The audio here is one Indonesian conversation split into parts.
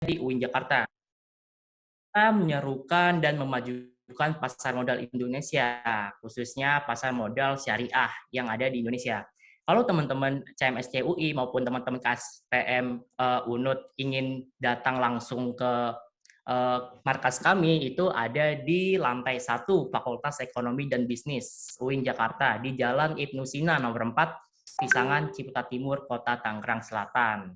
di UIN Jakarta. Kita menyerukan dan memajukan pasar modal Indonesia, khususnya pasar modal syariah yang ada di Indonesia. Kalau teman-teman CMSC UI maupun teman-teman KSPM UNUD ingin datang langsung ke markas kami, itu ada di lantai 1 Fakultas Ekonomi dan Bisnis UIN Jakarta di Jalan Ibnu Sina nomor 4, Pisangan, Ciputat Timur, Kota Tangerang Selatan.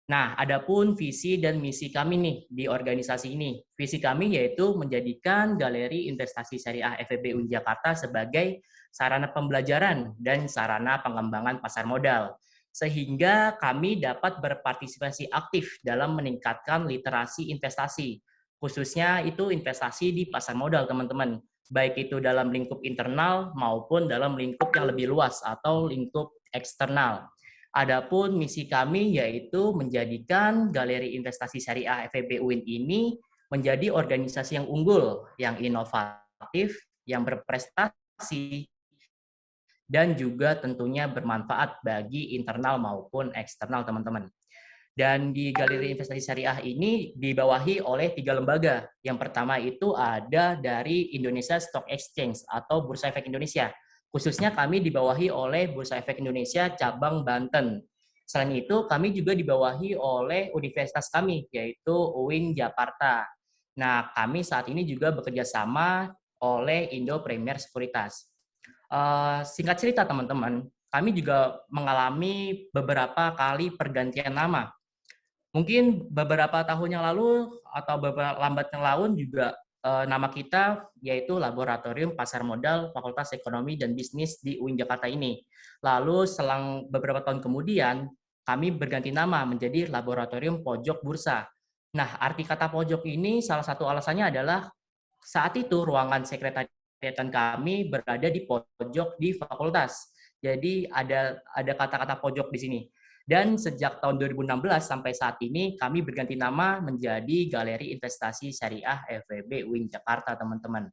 Nah, adapun visi dan misi kami nih di organisasi ini. Visi kami yaitu menjadikan Galeri Investasi Syariah FEB UIN Jakarta sebagai sarana pembelajaran dan sarana pengembangan pasar modal. Sehingga kami dapat berpartisipasi aktif dalam meningkatkan literasi investasi. Khususnya itu investasi di pasar modal, teman-teman. Baik itu dalam lingkup internal maupun dalam lingkup yang lebih luas atau lingkup eksternal. Adapun misi kami yaitu menjadikan Galeri Investasi Syariah FEB UIN ini menjadi organisasi yang unggul, yang inovatif, yang berprestasi, dan juga tentunya bermanfaat bagi internal maupun eksternal, teman-teman. Dan di Galeri Investasi Syariah ini dibawahi oleh 3 lembaga. Yang pertama itu ada dari Indonesia Stock Exchange atau Bursa Efek Indonesia. Khususnya kami dibawahi oleh Bursa Efek Indonesia cabang Banten. Selain itu, kami juga dibawahi oleh universitas kami, yaitu UIN Jakarta. Nah, kami saat ini juga bekerja sama oleh Indo Premier Sekuritas. Singkat cerita, teman-teman, kami juga mengalami beberapa kali pergantian nama. Mungkin beberapa tahun yang lalu atau beberapa lambat yang lalu juga nama kita yaitu Laboratorium Pasar Modal Fakultas Ekonomi dan Bisnis di UIN Jakarta ini. Lalu selang beberapa tahun kemudian kami berganti nama menjadi Laboratorium Pojok Bursa. Nah, arti kata pojok ini salah satu alasannya adalah saat itu ruangan sekretariatan kami berada di pojok di fakultas. Jadi ada kata-kata pojok di sini. Dan sejak tahun 2016 sampai saat ini kami berganti nama menjadi Galeri Investasi Syariah FEB UIN Jakarta, teman-teman.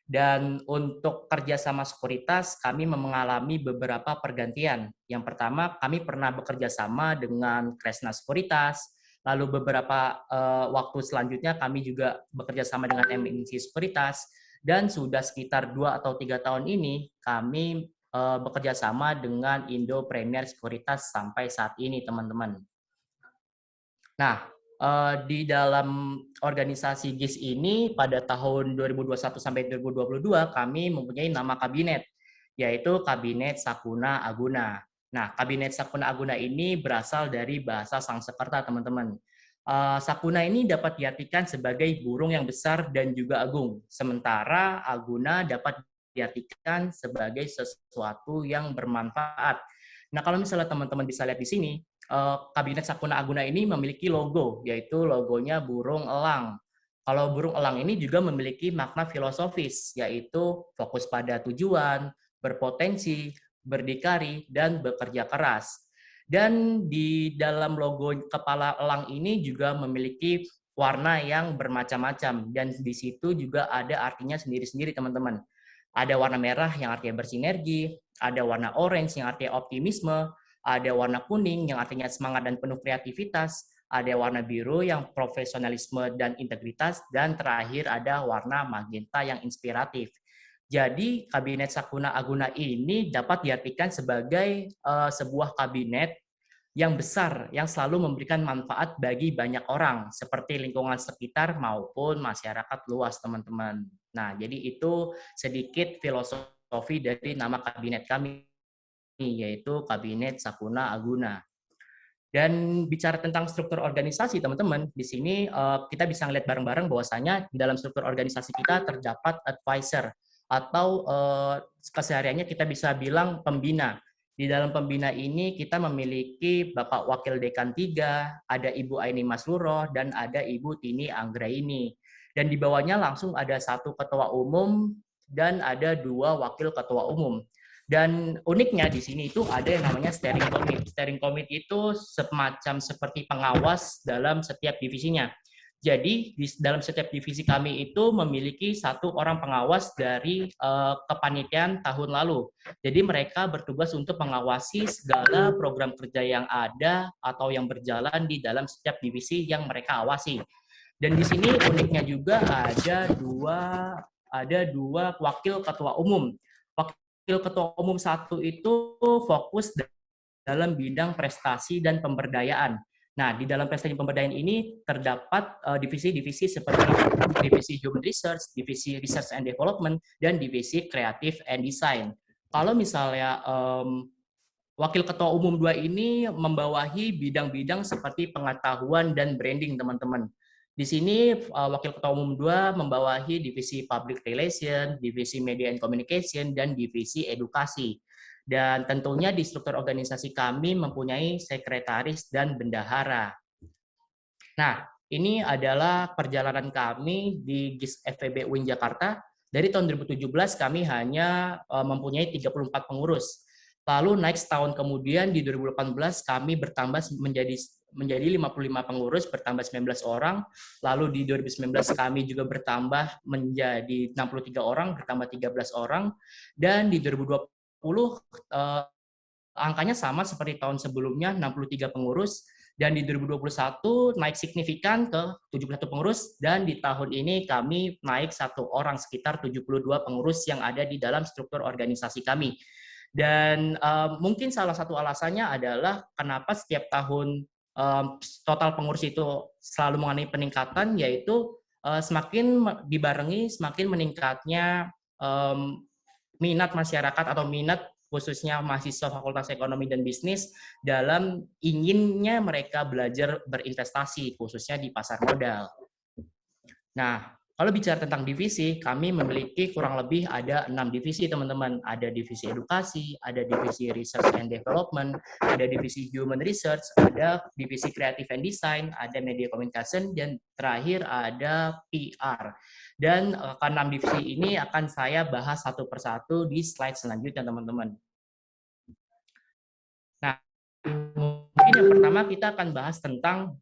Dan untuk kerjasama sekuritas kami mengalami beberapa pergantian. Yang pertama, kami pernah bekerja sama dengan Kresna Sekuritas. Lalu beberapa waktu selanjutnya kami juga bekerja sama dengan MNC Sekuritas. Dan sudah sekitar 2 atau 3 tahun ini kami bekerja sama dengan Indo Premier Sekuritas sampai saat ini, teman-teman. Nah, di dalam organisasi GIS ini pada tahun 2021 sampai 2022 kami mempunyai nama kabinet, yaitu Kabinet Sakuna Aguna. Nah, Kabinet Sakuna Aguna ini berasal dari bahasa Sangsekerta, teman-teman. Sakuna ini dapat diartikan sebagai burung yang besar dan juga agung, sementara Aguna dapat diartikan sebagai sesuatu yang bermanfaat. Nah, kalau misalnya teman-teman bisa lihat di sini, Kabinet Sakuna Aguna ini memiliki logo, yaitu logonya burung elang. Kalau burung elang ini juga memiliki makna filosofis, yaitu fokus pada tujuan, berpotensi, berdikari, dan bekerja keras. Dan di dalam logo kepala elang ini juga memiliki warna yang bermacam-macam, dan di situ juga ada artinya sendiri-sendiri, teman-teman. Ada warna merah yang artinya bersinergi, ada warna orange yang artinya optimisme, ada warna kuning yang artinya semangat dan penuh kreativitas, ada warna biru yang profesionalisme dan integritas, dan terakhir ada warna magenta yang inspiratif. Jadi Kabinet Sakuna Aguna ini dapat diartikan sebagai sebuah kabinet yang besar yang selalu memberikan manfaat bagi banyak orang seperti lingkungan sekitar maupun masyarakat luas, teman-teman. Nah, jadi itu sedikit filosofi dari nama kabinet kami, yaitu Kabinet Sakuna Aguna. Dan bicara tentang struktur organisasi, teman-teman, di sini kita bisa melihat bareng-bareng bahwasanya di dalam struktur organisasi kita terdapat advisor atau kesehariannya kita bisa bilang pembina. Di dalam pembina ini kita memiliki Bapak Wakil Dekan 3, ada Ibu Aini Masluroh, dan ada Ibu Tini Anggraini. Dan di bawahnya langsung ada 1 ketua umum dan ada 2 wakil ketua umum. Dan uniknya di sini itu ada yang namanya steering committee. Steering committee itu semacam seperti pengawas dalam setiap divisinya. Jadi di dalam setiap divisi kami itu memiliki satu orang pengawas dari kepanitiaan tahun lalu. Jadi mereka bertugas untuk mengawasi segala program kerja yang ada atau yang berjalan di dalam setiap divisi yang mereka awasi. Dan di sini uniknya juga ada dua wakil ketua umum. Wakil ketua umum satu itu fokus dalam bidang prestasi dan pemberdayaan. Nah, di dalam prestasi pemberdayaan ini terdapat divisi-divisi seperti divisi Human Research, divisi Research and Development, dan divisi Creative and Design. Kalau misalnya Wakil Ketua Umum 2 ini membawahi bidang-bidang seperti pengetahuan dan branding, teman-teman. Di sini Wakil Ketua Umum 2 membawahi divisi Public Relation, divisi Media and Communication, dan divisi Edukasi. Dan tentunya di struktur organisasi kami mempunyai sekretaris dan bendahara. Nah, ini adalah perjalanan kami di GIS FEB UIN Jakarta. Dari tahun 2017 kami hanya mempunyai 34 pengurus. Lalu naik setahun kemudian di 2018 kami bertambah menjadi 55 pengurus, bertambah 19 orang. Lalu di 2019 kami juga bertambah menjadi 63 orang, bertambah 13 orang. Dan di 2020 angkanya sama seperti tahun sebelumnya, 63 pengurus. Dan di 2021 naik signifikan ke 71 pengurus, dan di tahun ini kami naik satu orang, sekitar 72 pengurus yang ada di dalam struktur organisasi kami. Dan mungkin salah satu alasannya adalah kenapa setiap tahun total pengurus itu selalu mengalami peningkatan, yaitu semakin dibarengi semakin meningkatnya minat masyarakat atau minat khususnya mahasiswa Fakultas Ekonomi dan Bisnis dalam inginnya mereka belajar berinvestasi, khususnya di pasar modal. Nah, kalau bicara tentang divisi, kami memiliki kurang lebih ada 6 divisi, teman-teman. Ada divisi edukasi, ada divisi research and development, ada divisi human research, ada divisi creative and design, ada media communication, dan terakhir ada PR. Dan ke-6 divisi ini akan saya bahas satu persatu di slide selanjutnya, teman-teman. Nah, mungkin yang pertama kita akan bahas tentang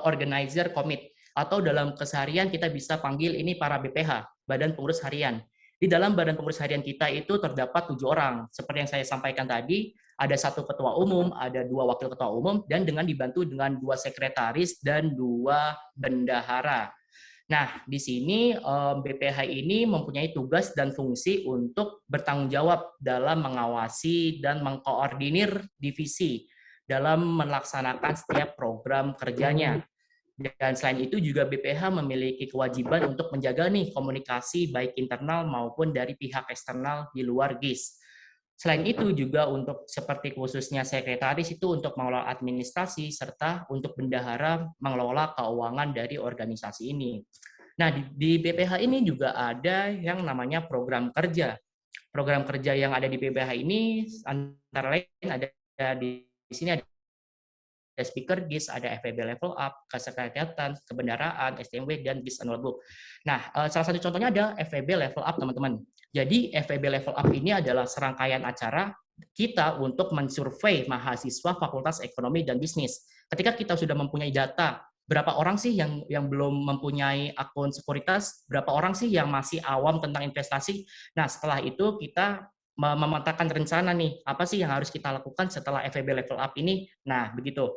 organizer commit, atau dalam keseharian kita bisa panggil ini para BPH, Badan Pengurus Harian. Di dalam Badan Pengurus Harian kita itu terdapat 7 orang. Seperti yang saya sampaikan tadi, ada 1 ketua umum, ada 2 wakil ketua umum, dan dengan dibantu dengan 2 sekretaris dan 2 bendahara. Nah, di sini BPH ini mempunyai tugas dan fungsi untuk bertanggung jawab dalam mengawasi dan mengkoordinir divisi dalam melaksanakan setiap program kerjanya. Dan selain itu juga BPH memiliki kewajiban untuk menjaga nih komunikasi baik internal maupun dari pihak eksternal di luar GIS. Selain itu juga untuk seperti khususnya sekretaris itu untuk mengelola administrasi serta untuk bendahara mengelola keuangan dari organisasi ini. Nah, di BPH ini juga ada yang namanya program kerja. Program kerja yang ada di BPH ini antara lain ada di sini ada speaker GIS, ada FEB level up, kesekretariatan, kebendaraan, STMW, dan GIS annual book. Nah, salah satu contohnya ada FEB level up, teman-teman. Jadi, FEB level up ini adalah serangkaian acara kita untuk mensurvei mahasiswa Fakultas Ekonomi dan Bisnis. Ketika kita sudah mempunyai data, berapa orang sih yang belum mempunyai akun sekuritas, berapa orang sih yang masih awam tentang investasi. Nah, setelah itu kita memetakan rencana nih, apa sih yang harus kita lakukan setelah FEB level up ini. Nah, begitu.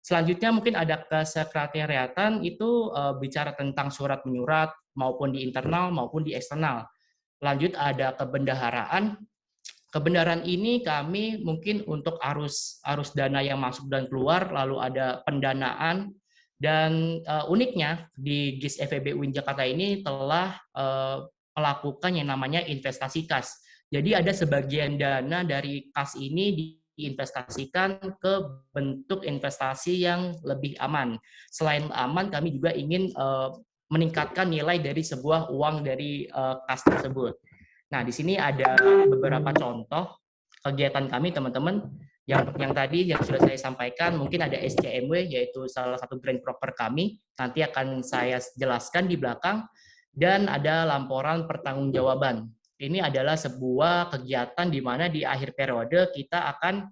Selanjutnya mungkin ada kesekretariatan, itu bicara tentang surat menyurat, maupun di internal maupun di eksternal. Lanjut ada kebendaharaan. Kebendaharaan ini kami mungkin untuk arus dana yang masuk dan keluar, lalu ada pendanaan, dan uniknya di GIS FEB UIN Jakarta ini telah melakukan yang namanya investasi kas. Jadi ada sebagian dana dari kas ini diinvestasikan ke bentuk investasi yang lebih aman. Selain aman, kami juga ingin meningkatkan nilai dari sebuah uang dari kas tersebut. Nah, di sini ada beberapa contoh kegiatan kami, teman-teman. Yang tadi yang sudah saya sampaikan, mungkin ada SCMW, yaitu salah satu grant proper kami. Nanti akan saya jelaskan di belakang. Dan ada laporan pertanggungjawaban. Ini adalah sebuah kegiatan di mana di akhir periode kita akan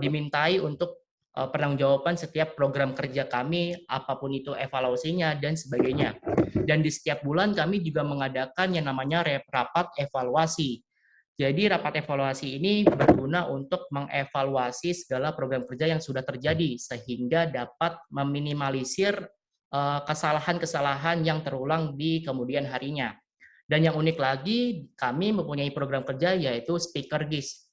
dimintai untuk pertanggungjawaban setiap program kerja kami, apapun itu evaluasinya dan sebagainya. Dan di setiap bulan kami juga mengadakan yang namanya rapat evaluasi. Jadi rapat evaluasi ini berguna untuk mengevaluasi segala program kerja yang sudah terjadi sehingga dapat meminimalisir kesalahan-kesalahan yang terulang di kemudian harinya. Dan yang unik lagi, kami mempunyai program kerja yaitu Speaker GIS.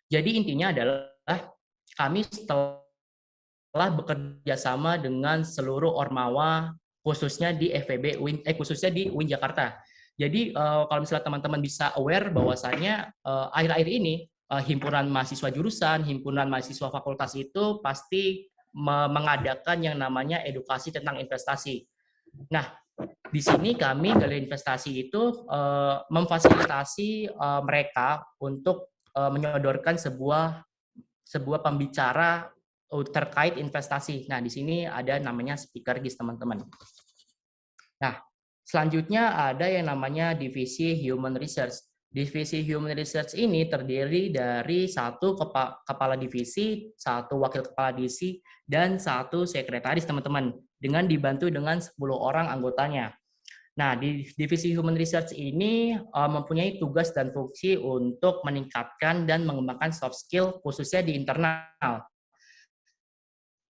Jadi intinya adalah kami setelah bekerja sama dengan seluruh ormawa khususnya di FEB khususnya di UIN Jakarta. Jadi kalau misalnya teman-teman bisa aware bahwasannya akhir-akhir ini himpunan mahasiswa jurusan, himpunan mahasiswa fakultas itu pasti mengadakan yang namanya edukasi tentang investasi. Nah, di sini kami dari investasi itu memfasilitasi mereka untuk menyodorkan sebuah pembicara terkait investasi. Nah, di sini ada namanya speaker GIS, teman-teman. Nah, selanjutnya ada yang namanya divisi Human Research. Divisi Human Research ini terdiri dari satu kepala divisi, satu wakil kepala divisi, dan satu sekretaris, teman-teman, dengan dibantu dengan 10 orang anggotanya. Nah, di divisi Human Research ini mempunyai tugas dan fungsi untuk meningkatkan dan mengembangkan soft skill khususnya di internal.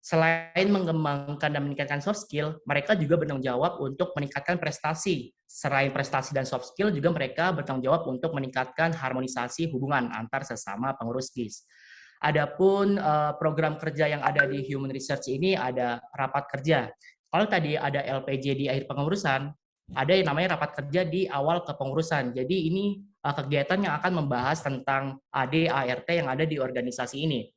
Selain mengembangkan dan meningkatkan soft skill, mereka juga bertanggung jawab untuk meningkatkan prestasi. Selain prestasi dan soft skill, juga mereka bertanggung jawab untuk meningkatkan harmonisasi hubungan antar sesama pengurus GIS. Adapun program kerja yang ada di Human Research ini ada rapat kerja. Kalau tadi ada LPJ di akhir pengurusan, ada yang namanya rapat kerja di awal kepengurusan. Jadi ini kegiatan yang akan membahas tentang AD, ART yang ada di organisasi ini.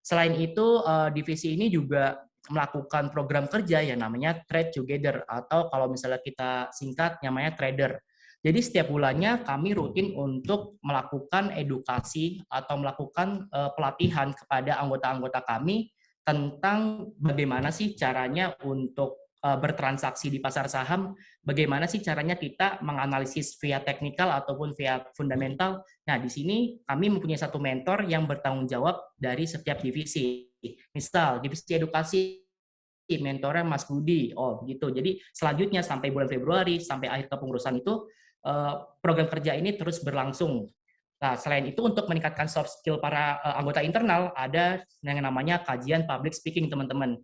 Selain itu, divisi ini juga melakukan program kerja yang namanya Trade Together, atau kalau misalnya kita singkat namanya trader. Jadi setiap bulannya kami rutin untuk melakukan edukasi atau melakukan pelatihan kepada anggota-anggota kami tentang bagaimana sih caranya untuk bertransaksi di pasar saham, bagaimana sih caranya kita menganalisis via teknikal ataupun via fundamental. Nah, di sini kami mempunyai satu mentor yang bertanggung jawab dari setiap divisi. Misal, divisi edukasi, mentornya Mas Budi. Oh, begitu. Jadi, selanjutnya sampai bulan Februari, sampai akhir kepengurusan itu, program kerja ini terus berlangsung. Nah, selain itu untuk meningkatkan soft skill para anggota internal, ada yang namanya kajian public speaking, teman-teman.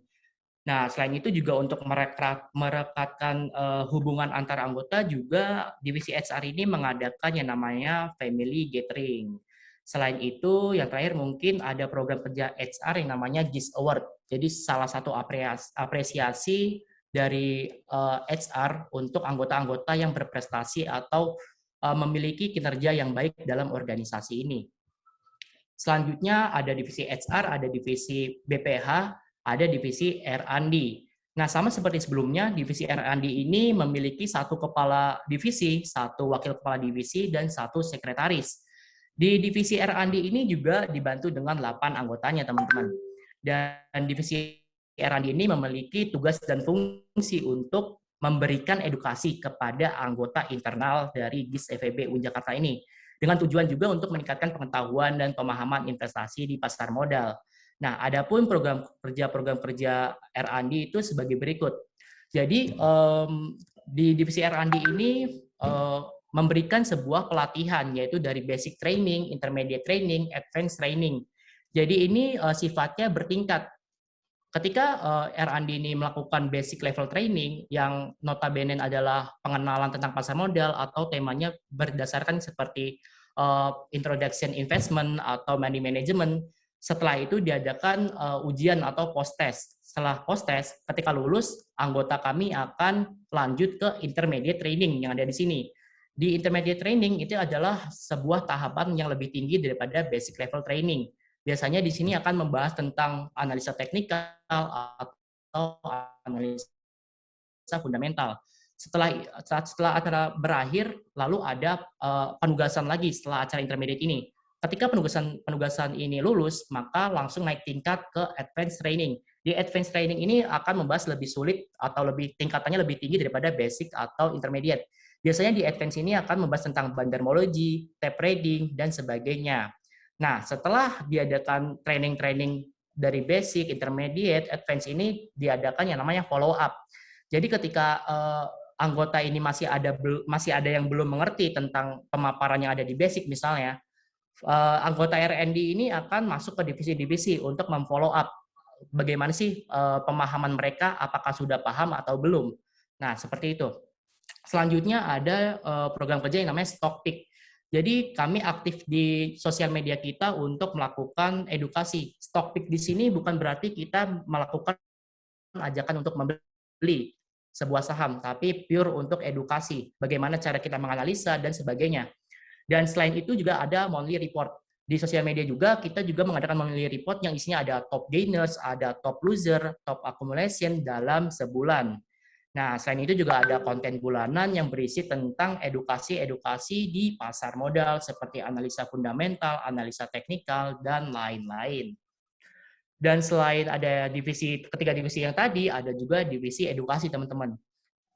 Nah, selain itu juga untuk merekatkan hubungan antar anggota, juga divisi HR ini mengadakan yang namanya family gathering. Selain itu, yang terakhir mungkin ada program kerja HR yang namanya GIS Award. Jadi salah satu apresiasi dari HR untuk anggota-anggota yang berprestasi atau memiliki kinerja yang baik dalam organisasi ini. Selanjutnya ada divisi HR, ada divisi BPH, ada divisi R&D. Nah, sama seperti sebelumnya, divisi R&D ini memiliki satu kepala divisi, satu wakil kepala divisi, dan satu sekretaris. Di divisi R&D ini juga dibantu dengan 8 anggotanya, teman-teman. Dan divisi R&D ini memiliki tugas dan fungsi untuk memberikan edukasi kepada anggota internal dari GIS FEB UIN Jakarta ini, dengan tujuan juga untuk meningkatkan pengetahuan dan pemahaman investasi di pasar modal. Nah, adapun program kerja R&D itu sebagai berikut. Jadi di divisi R&D ini memberikan sebuah pelatihan, yaitu dari basic training, intermediate training, advanced training. Jadi ini sifatnya bertingkat. Ketika R&D ini melakukan basic level training yang notabene adalah pengenalan tentang pasar modal atau temanya berdasarkan seperti introduction investment atau money management, setelah itu diadakan ujian atau post test. Setelah post test, ketika lulus, anggota kami akan lanjut ke intermediate training yang ada di sini. Di intermediate training itu adalah sebuah tahapan yang lebih tinggi daripada basic level training. Biasanya di sini akan membahas tentang analisa teknikal atau analisa fundamental. Setelah acara berakhir, lalu ada penugasan lagi setelah acara intermediate ini. Ketika penugasan ini lulus, maka langsung naik tingkat ke advanced training. Di advanced training ini akan membahas lebih sulit atau tingkatannya lebih tinggi daripada basic atau intermediate. Biasanya di advanced ini akan membahas tentang bandarmologi, tape reading, dan sebagainya. Nah, setelah diadakan training-training dari basic, intermediate, advance ini diadakan yang namanya follow up. Jadi ketika anggota ini masih ada yang belum mengerti tentang pemaparan yang ada di basic misalnya, anggota R&D ini akan masuk ke divisi-divisi untuk memfollow up bagaimana sih pemahaman mereka, apakah sudah paham atau belum. Nah, seperti itu. Selanjutnya ada program kerja yang namanya Stock Pick. Jadi kami aktif di sosial media kita untuk melakukan edukasi. Stock Pick di sini bukan berarti kita melakukan ajakan untuk membeli sebuah saham, tapi pure untuk edukasi. Bagaimana cara kita menganalisa dan sebagainya. Dan selain itu juga ada monthly report. Di sosial media juga kita juga mengadakan monthly report yang isinya ada top gainers, ada top loser, top accumulation dalam sebulan. Nah, selain itu juga ada konten bulanan yang berisi tentang edukasi-edukasi di pasar modal seperti analisa fundamental, analisa teknikal, dan lain-lain. Dan selain ada ketiga divisi yang tadi, ada juga divisi edukasi, teman-teman.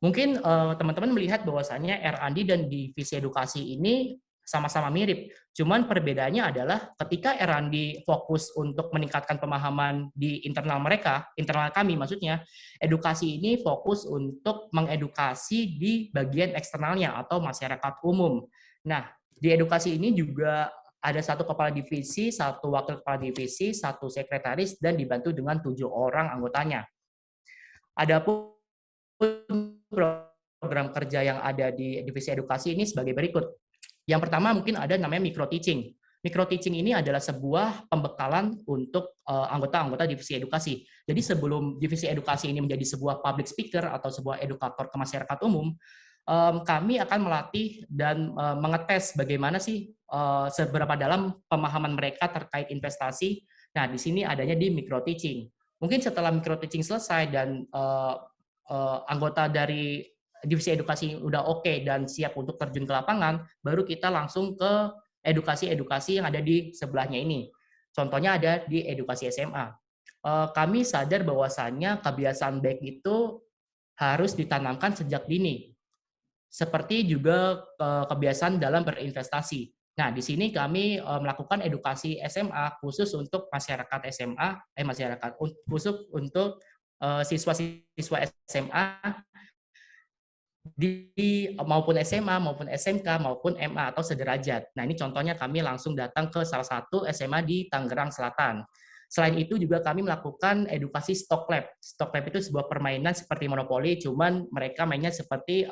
Mungkin teman-teman melihat bahwasannya R&D dan divisi edukasi ini sama-sama mirip. Cuman perbedaannya adalah ketika R&D fokus untuk meningkatkan pemahaman di internal mereka, internal kami maksudnya, edukasi ini fokus untuk mengedukasi di bagian eksternalnya atau masyarakat umum. Nah, di edukasi ini juga ada satu kepala divisi, satu wakil kepala divisi, satu sekretaris, dan dibantu dengan 7 orang anggotanya. Adapun program kerja yang ada di divisi edukasi ini sebagai berikut. Yang pertama mungkin ada namanya micro teaching. Micro teaching ini adalah sebuah pembekalan untuk anggota-anggota divisi edukasi. Jadi sebelum divisi edukasi ini menjadi sebuah public speaker atau sebuah edukator ke masyarakat umum, kami akan melatih dan mengetes bagaimana sih seberapa dalam pemahaman mereka terkait investasi. Nah, di sini adanya di micro teaching. Mungkin setelah micro teaching selesai dan anggota dari divisi edukasi udah oke dan siap untuk terjun ke lapangan, baru kita langsung ke edukasi-edukasi yang ada di sebelahnya ini. Contohnya ada di edukasi SMA. Kami sadar bahwasannya kebiasaan baik itu harus ditanamkan sejak dini, seperti juga kebiasaan dalam berinvestasi. Nah, di sini kami melakukan edukasi SMA khusus untuk masyarakat SMA, khusus untuk siswa-siswa SMA maupun SMA, maupun SMK, maupun MA atau sederajat. Nah, ini contohnya kami langsung datang ke salah satu SMA di Tangerang Selatan. Selain itu juga kami melakukan edukasi stock lab. Stock lab itu sebuah permainan seperti monopoli, cuman mereka mainnya seperti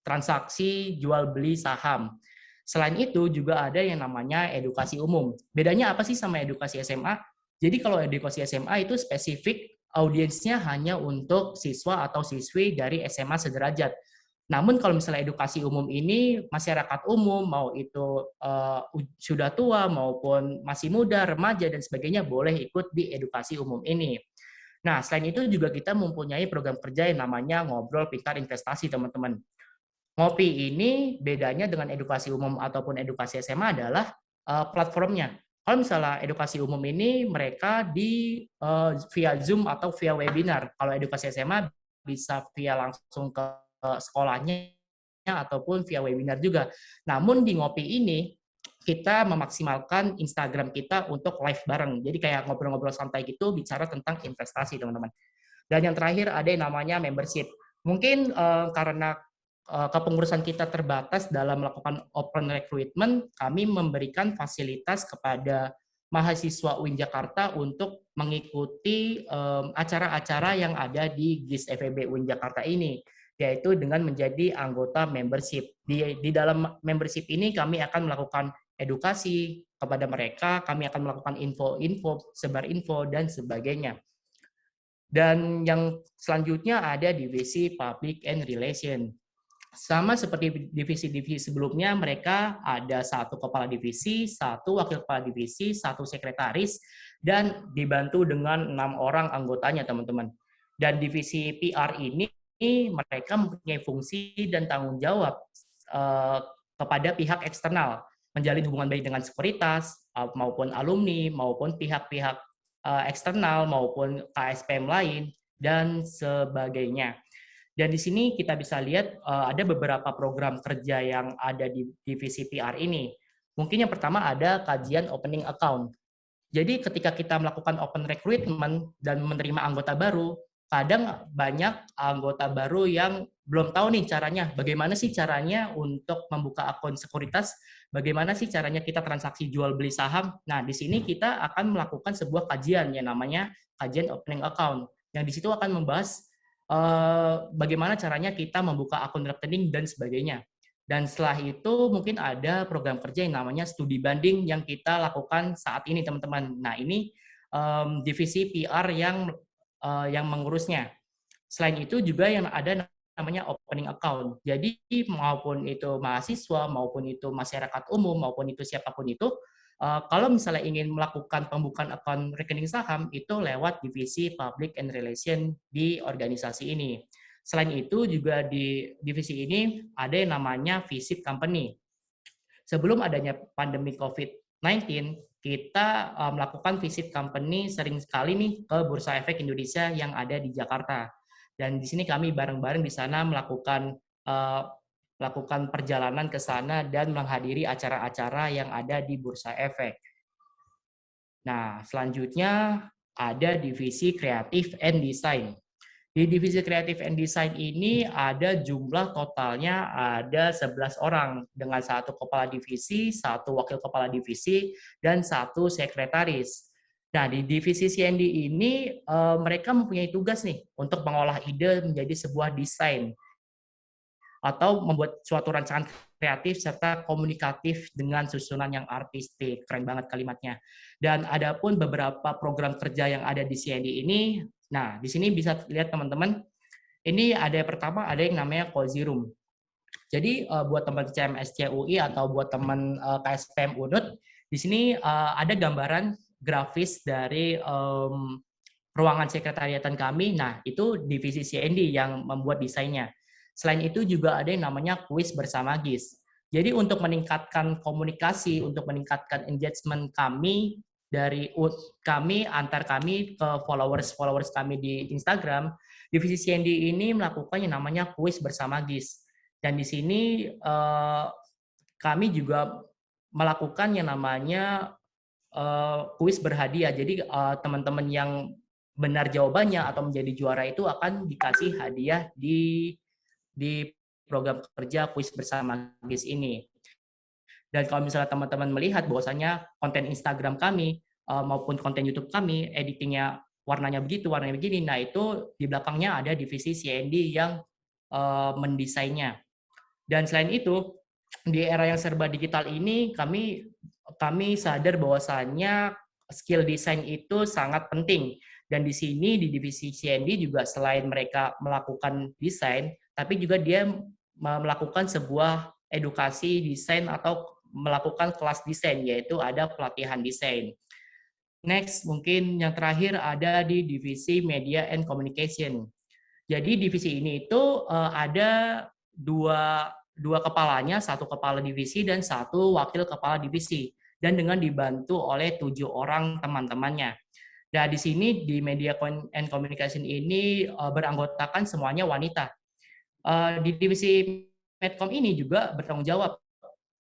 transaksi jual beli saham. Selain itu juga ada yang namanya edukasi umum. Bedanya apa sih sama edukasi SMA? Jadi kalau edukasi SMA itu spesifik audiensnya hanya untuk siswa atau siswi dari SMA sederajat. Namun kalau misalnya edukasi umum ini masyarakat umum mau itu sudah tua maupun masih muda, remaja dan sebagainya boleh ikut di edukasi umum ini. Nah, selain itu juga kita mempunyai program kerja yang namanya Ngobrol Pintar Investasi, teman-teman. Ngopi ini bedanya dengan edukasi umum ataupun edukasi SMA adalah platformnya. Kalau misalnya edukasi umum ini mereka via Zoom atau via webinar. Kalau edukasi SMA bisa via langsung ke sekolahnya ataupun via webinar juga. Namun di Ngopi ini kita memaksimalkan Instagram kita untuk live bareng. Jadi kayak ngobrol-ngobrol santai gitu bicara tentang investasi, teman-teman. Dan yang terakhir ada yang namanya membership. Mungkin karena kepengurusan kita terbatas dalam melakukan open recruitment, kami memberikan fasilitas kepada mahasiswa UIN Jakarta untuk mengikuti acara-acara yang ada di GIS FEB UIN Jakarta ini, yaitu dengan menjadi anggota membership. Di dalam membership ini kami akan melakukan edukasi kepada mereka, kami akan melakukan info-info, sebar info, dan sebagainya. Dan yang selanjutnya ada divisi Public and Relation. Sama seperti divisi-divisi sebelumnya, mereka ada satu kepala divisi, satu wakil kepala divisi, satu sekretaris, dan dibantu dengan 6 orang anggotanya, teman-teman. Dan divisi PR ini, mereka mempunyai fungsi dan tanggung jawab kepada pihak eksternal, menjalin hubungan baik dengan sekuritas, maupun alumni, maupun pihak-pihak eksternal, maupun KSPM lain, dan sebagainya. Dan di sini kita bisa lihat ada beberapa program kerja yang ada di divisi PR ini. Mungkin yang pertama ada kajian opening account. Jadi ketika kita melakukan open recruitment dan menerima anggota baru, kadang banyak anggota baru yang belum tahu nih caranya, bagaimana sih caranya untuk membuka akun sekuritas, bagaimana sih caranya kita transaksi jual beli saham. Nah, di sini kita akan melakukan sebuah kajian yang namanya kajian opening account. Yang di situ akan membahas bagaimana caranya kita membuka akun rekening dan sebagainya. Dan setelah itu mungkin ada program kerja yang namanya studi banding yang kita lakukan saat ini, teman-teman. Nah, ini divisi PR yang mengurusnya. Selain itu juga yang ada namanya opening account. Jadi maupun itu mahasiswa, maupun itu masyarakat umum, maupun itu siapapun itu, kalau misalnya ingin melakukan pembukaan akun rekening saham, itu lewat divisi Public and Relation di organisasi ini. Selain itu juga di divisi ini ada yang namanya Visit Company. Sebelum adanya pandemi COVID-19, kita melakukan visit company sering sekali nih ke Bursa Efek Indonesia yang ada di Jakarta. Dan di sini kami bareng-bareng di sana melakukan perjalanan ke sana dan menghadiri acara-acara yang ada di Bursa Efek. Nah, selanjutnya ada divisi Creative and Design. Di divisi Creative and Design ini ada jumlah totalnya ada 11 orang dengan satu kepala divisi, satu wakil kepala divisi, dan satu sekretaris. Nah, di divisi CND ini mereka mempunyai tugas nih untuk mengolah ide menjadi sebuah desain atau membuat suatu rancangan kreatif serta komunikatif dengan susunan yang artistik. Keren banget kalimatnya. Dan ada pun beberapa program kerja yang ada di CND ini. Nah, di sini bisa lihat teman-teman, ini ada yang pertama ada yang namanya Cozy Room. Jadi buat teman CMS CUI atau buat teman KSPM UNUD, di sini ada gambaran grafis dari ruangan sekretariatan kami. Nah, itu divisi CND yang membuat desainnya. Selain itu juga ada yang namanya kuis bersama GIS. Jadi untuk meningkatkan komunikasi, untuk meningkatkan engagement kami dari kami antar kami ke followers kami di Instagram, divisi CND ini melakukan yang namanya kuis bersama GIS. Dan di sini kami juga melakukan yang namanya kuis berhadiah. Jadi teman-teman yang benar jawabannya atau menjadi juara itu akan dikasih hadiah di program kerja kuis bersama GIS ini. Dan kalau misalnya teman-teman melihat bahwasanya konten Instagram kami maupun konten YouTube kami editingnya warnanya begitu, warnanya begini, nah itu di belakangnya ada divisi CND yang mendesainnya. Dan selain itu di era yang serba digital ini kami sadar bahwasanya skill desain itu sangat penting. Dan di sini di divisi CND juga selain mereka melakukan desain, tapi juga dia melakukan sebuah edukasi desain atau melakukan kelas desain, yaitu ada pelatihan desain. Next, mungkin yang terakhir ada di divisi Media and Communication. Jadi divisi ini itu ada dua kepalanya, satu kepala divisi dan satu wakil kepala divisi, dan dengan dibantu oleh 7 orang teman-temannya. Nah, di sini di Media and Communication ini beranggotakan semuanya wanita. Di divisi Medcom ini juga bertanggung jawab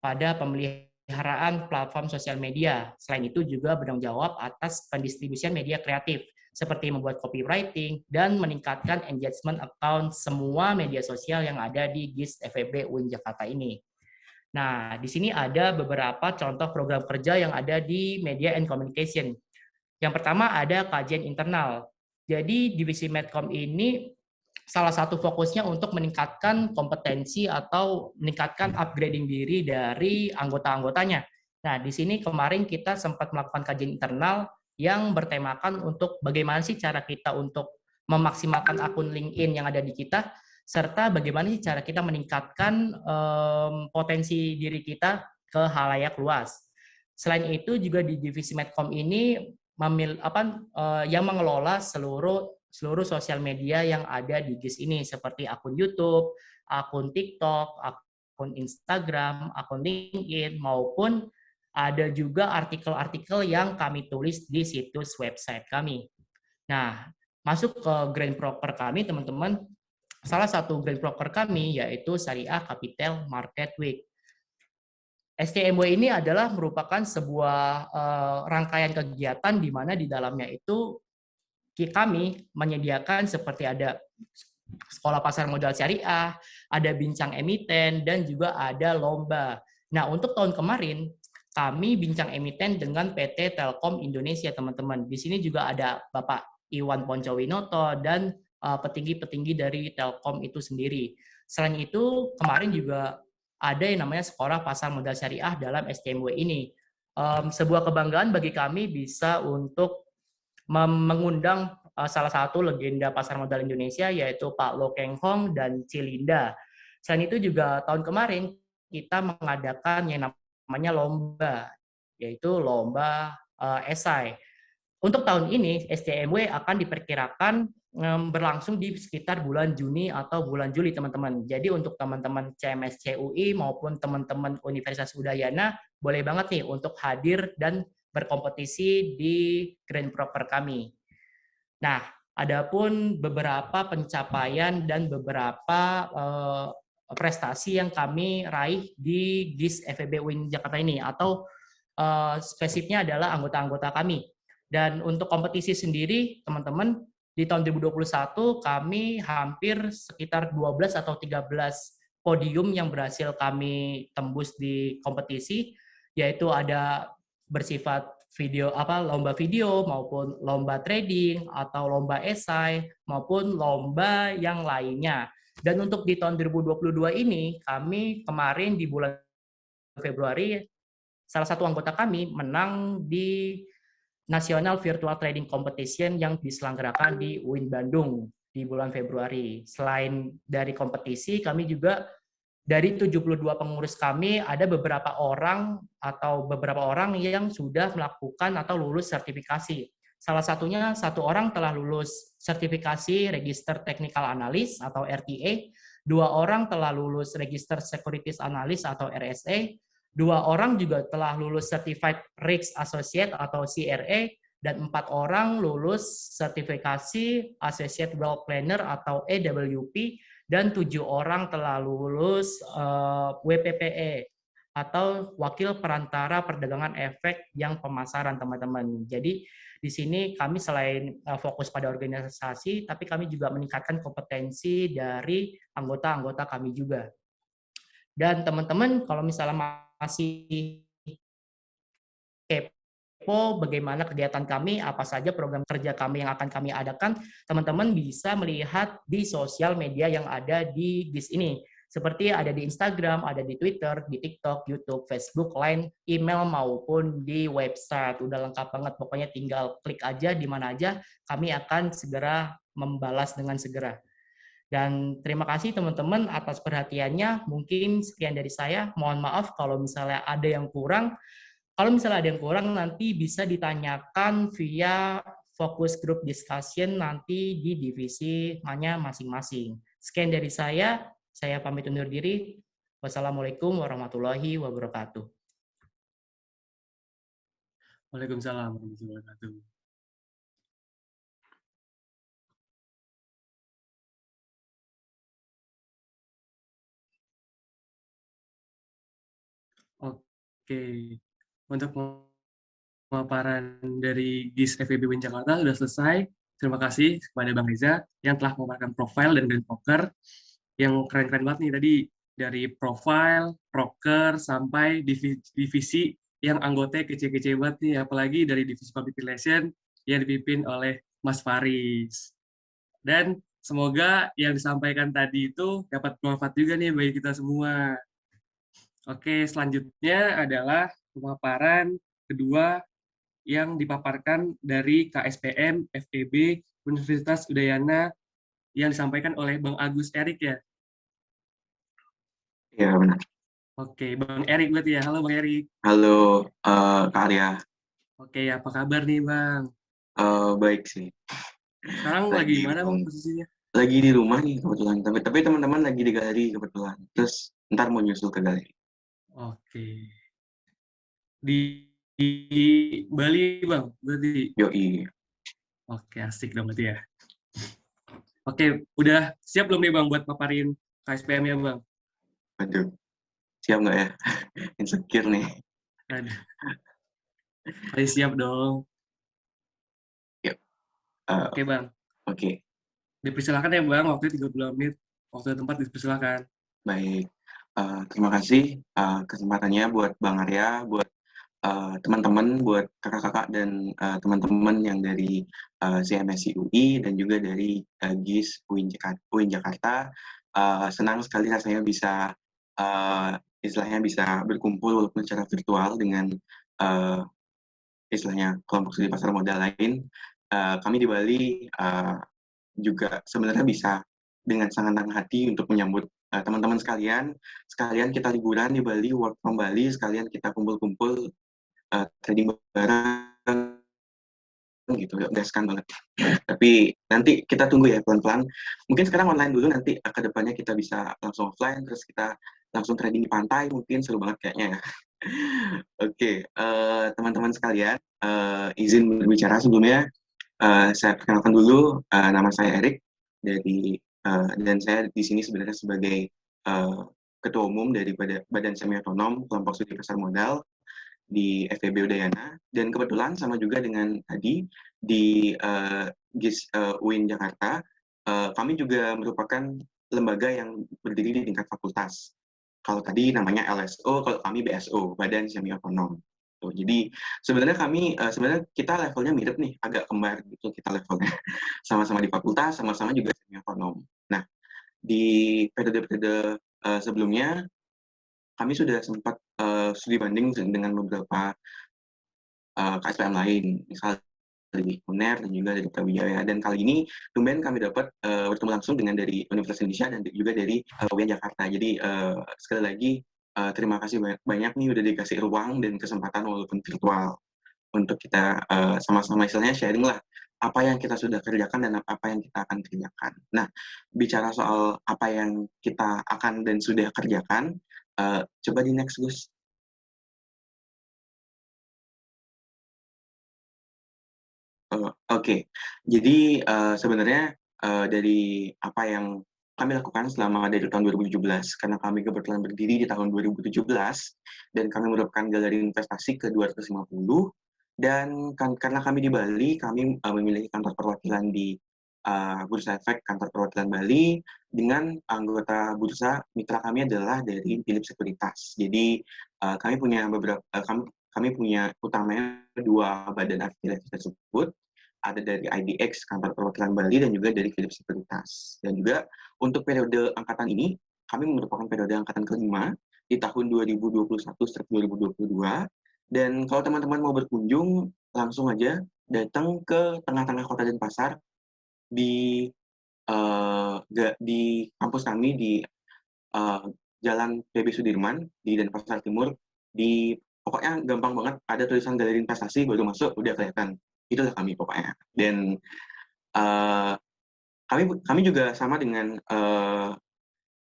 pada pemeliharaan platform sosial media. Selain itu juga bertanggung jawab atas pendistribusian media kreatif, seperti membuat copywriting dan meningkatkan engagement account semua media sosial yang ada di GIS FEB UIN Jakarta ini. Nah, di sini ada beberapa contoh program kerja yang ada di Media and Communication. Yang pertama ada kajian internal. Jadi divisi Medcom ini salah satu fokusnya untuk meningkatkan kompetensi atau meningkatkan upgrading diri dari anggota-anggotanya. Nah, di sini kemarin kita sempat melakukan kajian internal yang bertemakan untuk bagaimana sih cara kita untuk memaksimalkan akun LinkedIn yang ada di kita, serta bagaimana sih cara kita meningkatkan potensi diri kita ke halayak luas. Selain itu juga di divisi Medcom ini yang mengelola seluruh sosial media yang ada di GIS ini, seperti akun YouTube, akun TikTok, akun Instagram, akun LinkedIn, maupun ada juga artikel-artikel yang kami tulis di situs website kami. Nah, masuk ke Grand Broker kami, teman-teman. Salah satu Grand Broker kami yaitu Syariah Capital Market Week. STMW ini adalah merupakan sebuah rangkaian kegiatan di mana di dalamnya itu kami menyediakan seperti ada sekolah pasar modal syariah, ada bincang emiten, dan juga ada lomba. Nah, untuk tahun kemarin, kami bincang emiten dengan PT Telkom Indonesia, teman-teman. Di sini juga ada Bapak Iwan Poncowinoto dan petinggi-petinggi dari Telkom itu sendiri. Selain itu, kemarin juga ada yang namanya sekolah pasar modal syariah dalam STMW ini. Sebuah kebanggaan bagi kami bisa untuk mengundang salah satu legenda pasar modal Indonesia, yaitu Pak Lo Keng Hong dan Cilinda. Selain itu juga tahun kemarin kita mengadakan yang namanya lomba, yaitu lomba esai. Untuk tahun ini, STMW akan diperkirakan berlangsung di sekitar bulan Juni atau bulan Juli, teman-teman. Jadi untuk teman-teman CMS CUI maupun teman-teman Universitas Udayana, boleh banget nih untuk hadir dan berkompetisi di Grand Proper kami. Nah, adapun beberapa pencapaian dan beberapa prestasi yang kami raih di GIS FEB UIN Jakarta ini, atau spesifiknya adalah anggota-anggota kami. Dan untuk kompetisi sendiri, teman-teman, di tahun 2021 kami hampir sekitar 12 atau 13 podium yang berhasil kami tembus di kompetisi, yaitu ada bersifat lomba video maupun lomba trading atau lomba esai maupun lomba yang lainnya. Dan untuk di tahun 2022 ini, kami kemarin di bulan Februari, salah satu anggota kami menang di National Virtual Trading Competition yang diselenggarakan di UIN Bandung di bulan Februari. Selain dari kompetisi, kami juga dari 72 pengurus kami ada beberapa orang yang sudah melakukan atau lulus sertifikasi. Salah satunya satu orang telah lulus sertifikasi Register Technical Analyst atau RTA, 2 orang telah lulus Register Securities Analyst atau RSA, 2 orang juga telah lulus Certified Risk Associate atau CRA, dan 4 orang lulus sertifikasi Associate Wealth Planner atau AWP, dan 7 orang telah lulus WPPE atau Wakil Perantara Perdagangan Efek yang Pemasaran, teman-teman. Jadi di sini kami selain fokus pada organisasi, tapi kami juga meningkatkan kompetensi dari anggota-anggota kami juga. Dan teman-teman, kalau misalnya masih kepo bagaimana kegiatan kami, apa saja program kerja kami yang akan kami adakan, teman-teman bisa melihat di sosial media yang ada di GIS ini. Seperti ada di Instagram, ada di Twitter, di TikTok, YouTube, Facebook, Line, email, maupun di website. Udah lengkap banget, pokoknya tinggal klik aja di mana aja, kami akan segera membalas dengan segera. Dan terima kasih teman-teman atas perhatiannya. Mungkin sekian dari saya. Mohon maaf kalau misalnya ada yang kurang. Kalau misalnya ada yang kurang, nanti bisa ditanyakan via fokus group discussion nanti di divisi masing-masing. Sekian dari saya pamit undur diri. Wassalamualaikum warahmatullahi wabarakatuh. Waalaikumsalam warahmatullahi wabarakatuh. Oke, untuk pemaparan dari GIS FEB UIN Jakarta sudah selesai. Terima kasih kepada Bang Reza yang telah memaparkan profil dan Grand Proker yang keren-keren banget nih tadi, dari profile, proker, sampai divisi yang anggotanya kece-kece banget nih, apalagi dari divisi public relation yang dipimpin oleh Mas Faris. Dan semoga yang disampaikan tadi itu dapat bermanfaat juga nih bagi kita semua. Oke, selanjutnya adalah pemaparan kedua yang dipaparkan dari KSPM FEB Universitas Udayana yang disampaikan oleh Bang Agus Erik ya. Iya, benar. Oke, Bang Erik berarti ya. Halo Bang Erik. Halo, Kak Arya. Oke, apa kabar nih Bang? Baik sih. Sekarang lagi mana Bang posisinya? Lagi di rumah nih kebetulan. Tapi teman-teman lagi di galeri kebetulan. Terus ntar mau nyusul ke galeri. Oke. Di Bali Bang, berarti? Yoi. Oke, asik dong berarti ya. Oke, udah siap belum nih Bang buat paparin KSPM ya Bang? Betul. Siap nggak ya? Insecure nih. Aduh, ayo siap dong. Yuk. eh, Oke Bang, Oke, dipersilakan ya Bang, waktunya 30 menit. Waktu dan tempat dipersilakan. baik. Terima kasih kesempatannya buat Bang Arya, buat teman-teman, buat kakak-kakak dan teman-teman yang dari CMSI UI dan juga dari GIS UIN Jakarta. Senang sekali rasanya bisa istilahnya bisa berkumpul walaupun secara virtual dengan uh, istilahnya kelompok studi pasar modal lain. Kami di Bali juga sebenarnya bisa dengan sangat senang hati untuk menyambut teman-teman sekalian. Sekalian kita liburan di Bali, work from Bali, sekalian kita kumpul-kumpul trading bareng gitu, gaskan banget. Tapi nanti kita tunggu ya pelan-pelan. Mungkin sekarang online dulu, nanti ke depannya kita bisa langsung offline, terus kita langsung trading di pantai, mungkin seru banget kayaknya ya. Oke, teman-teman sekalian, izin berbicara sebelumnya. Saya perkenalkan dulu, nama saya Erik dan saya di sini sebenarnya sebagai ketua umum dari Badan Semi Otonom Kelompok Studi Pasar Modal di FEB Udayana, dan kebetulan sama juga dengan tadi di GIS UIN Jakarta, kami juga merupakan lembaga yang berdiri di tingkat fakultas. Kalau tadi namanya LSO, kalau kami BSO, Badan Semi Otonom. Jadi sebenarnya sebenarnya kita levelnya mirip nih, agak kembar gitu kita levelnya. Sama-sama di fakultas, sama-sama juga semi otonom. Nah, di periode-periode sebelumnya kami sudah sempat studi banding dengan beberapa KSPM lain, misal dari UNER dan juga dari Brawijaya. Dan kali ini tumben kami dapat bertemu langsung dengan dari Universitas Indonesia dan juga dari UIN Jakarta. Jadi sekali lagi terima kasih banyak nih udah dikasih ruang dan kesempatan walaupun virtual untuk kita sama-sama istilahnya sharing lah apa yang kita sudah kerjakan dan apa yang kita akan kerjakan. Nah, bicara soal apa yang kita akan dan sudah kerjakan, coba di next, Gus. Oke, jadi sebenarnya dari apa yang kami lakukan selama dari tahun 2017, karena kami kebetulan berdiri di tahun 2017, dan kami merupakan galeri investasi ke-250, dan karena kami di Bali, kami memiliki kantor perwakilan di Bursa Efek Kantor Perwakilan Bali, dengan anggota bursa mitra kami adalah dari Philip Sekuritas. Jadi kami punya kami punya utamanya dua badan afiliasi tersebut, ada dari IDX Kantor Perwakilan Bali dan juga dari Philip Sekuritas. Dan juga untuk periode angkatan ini, kami merupakan periode angkatan kelima di tahun 2021-2022. Dan kalau teman-teman mau berkunjung, langsung aja datang ke tengah-tengah kota Denpasar di di kampus kami di uh, Jalan PB Sudirman di Denpasar Timur. Di pokoknya gampang banget, ada tulisan galeri investasi, baru masuk udah kelihatan. Itulah kami pokoknya. Dan uh, kami juga sama dengan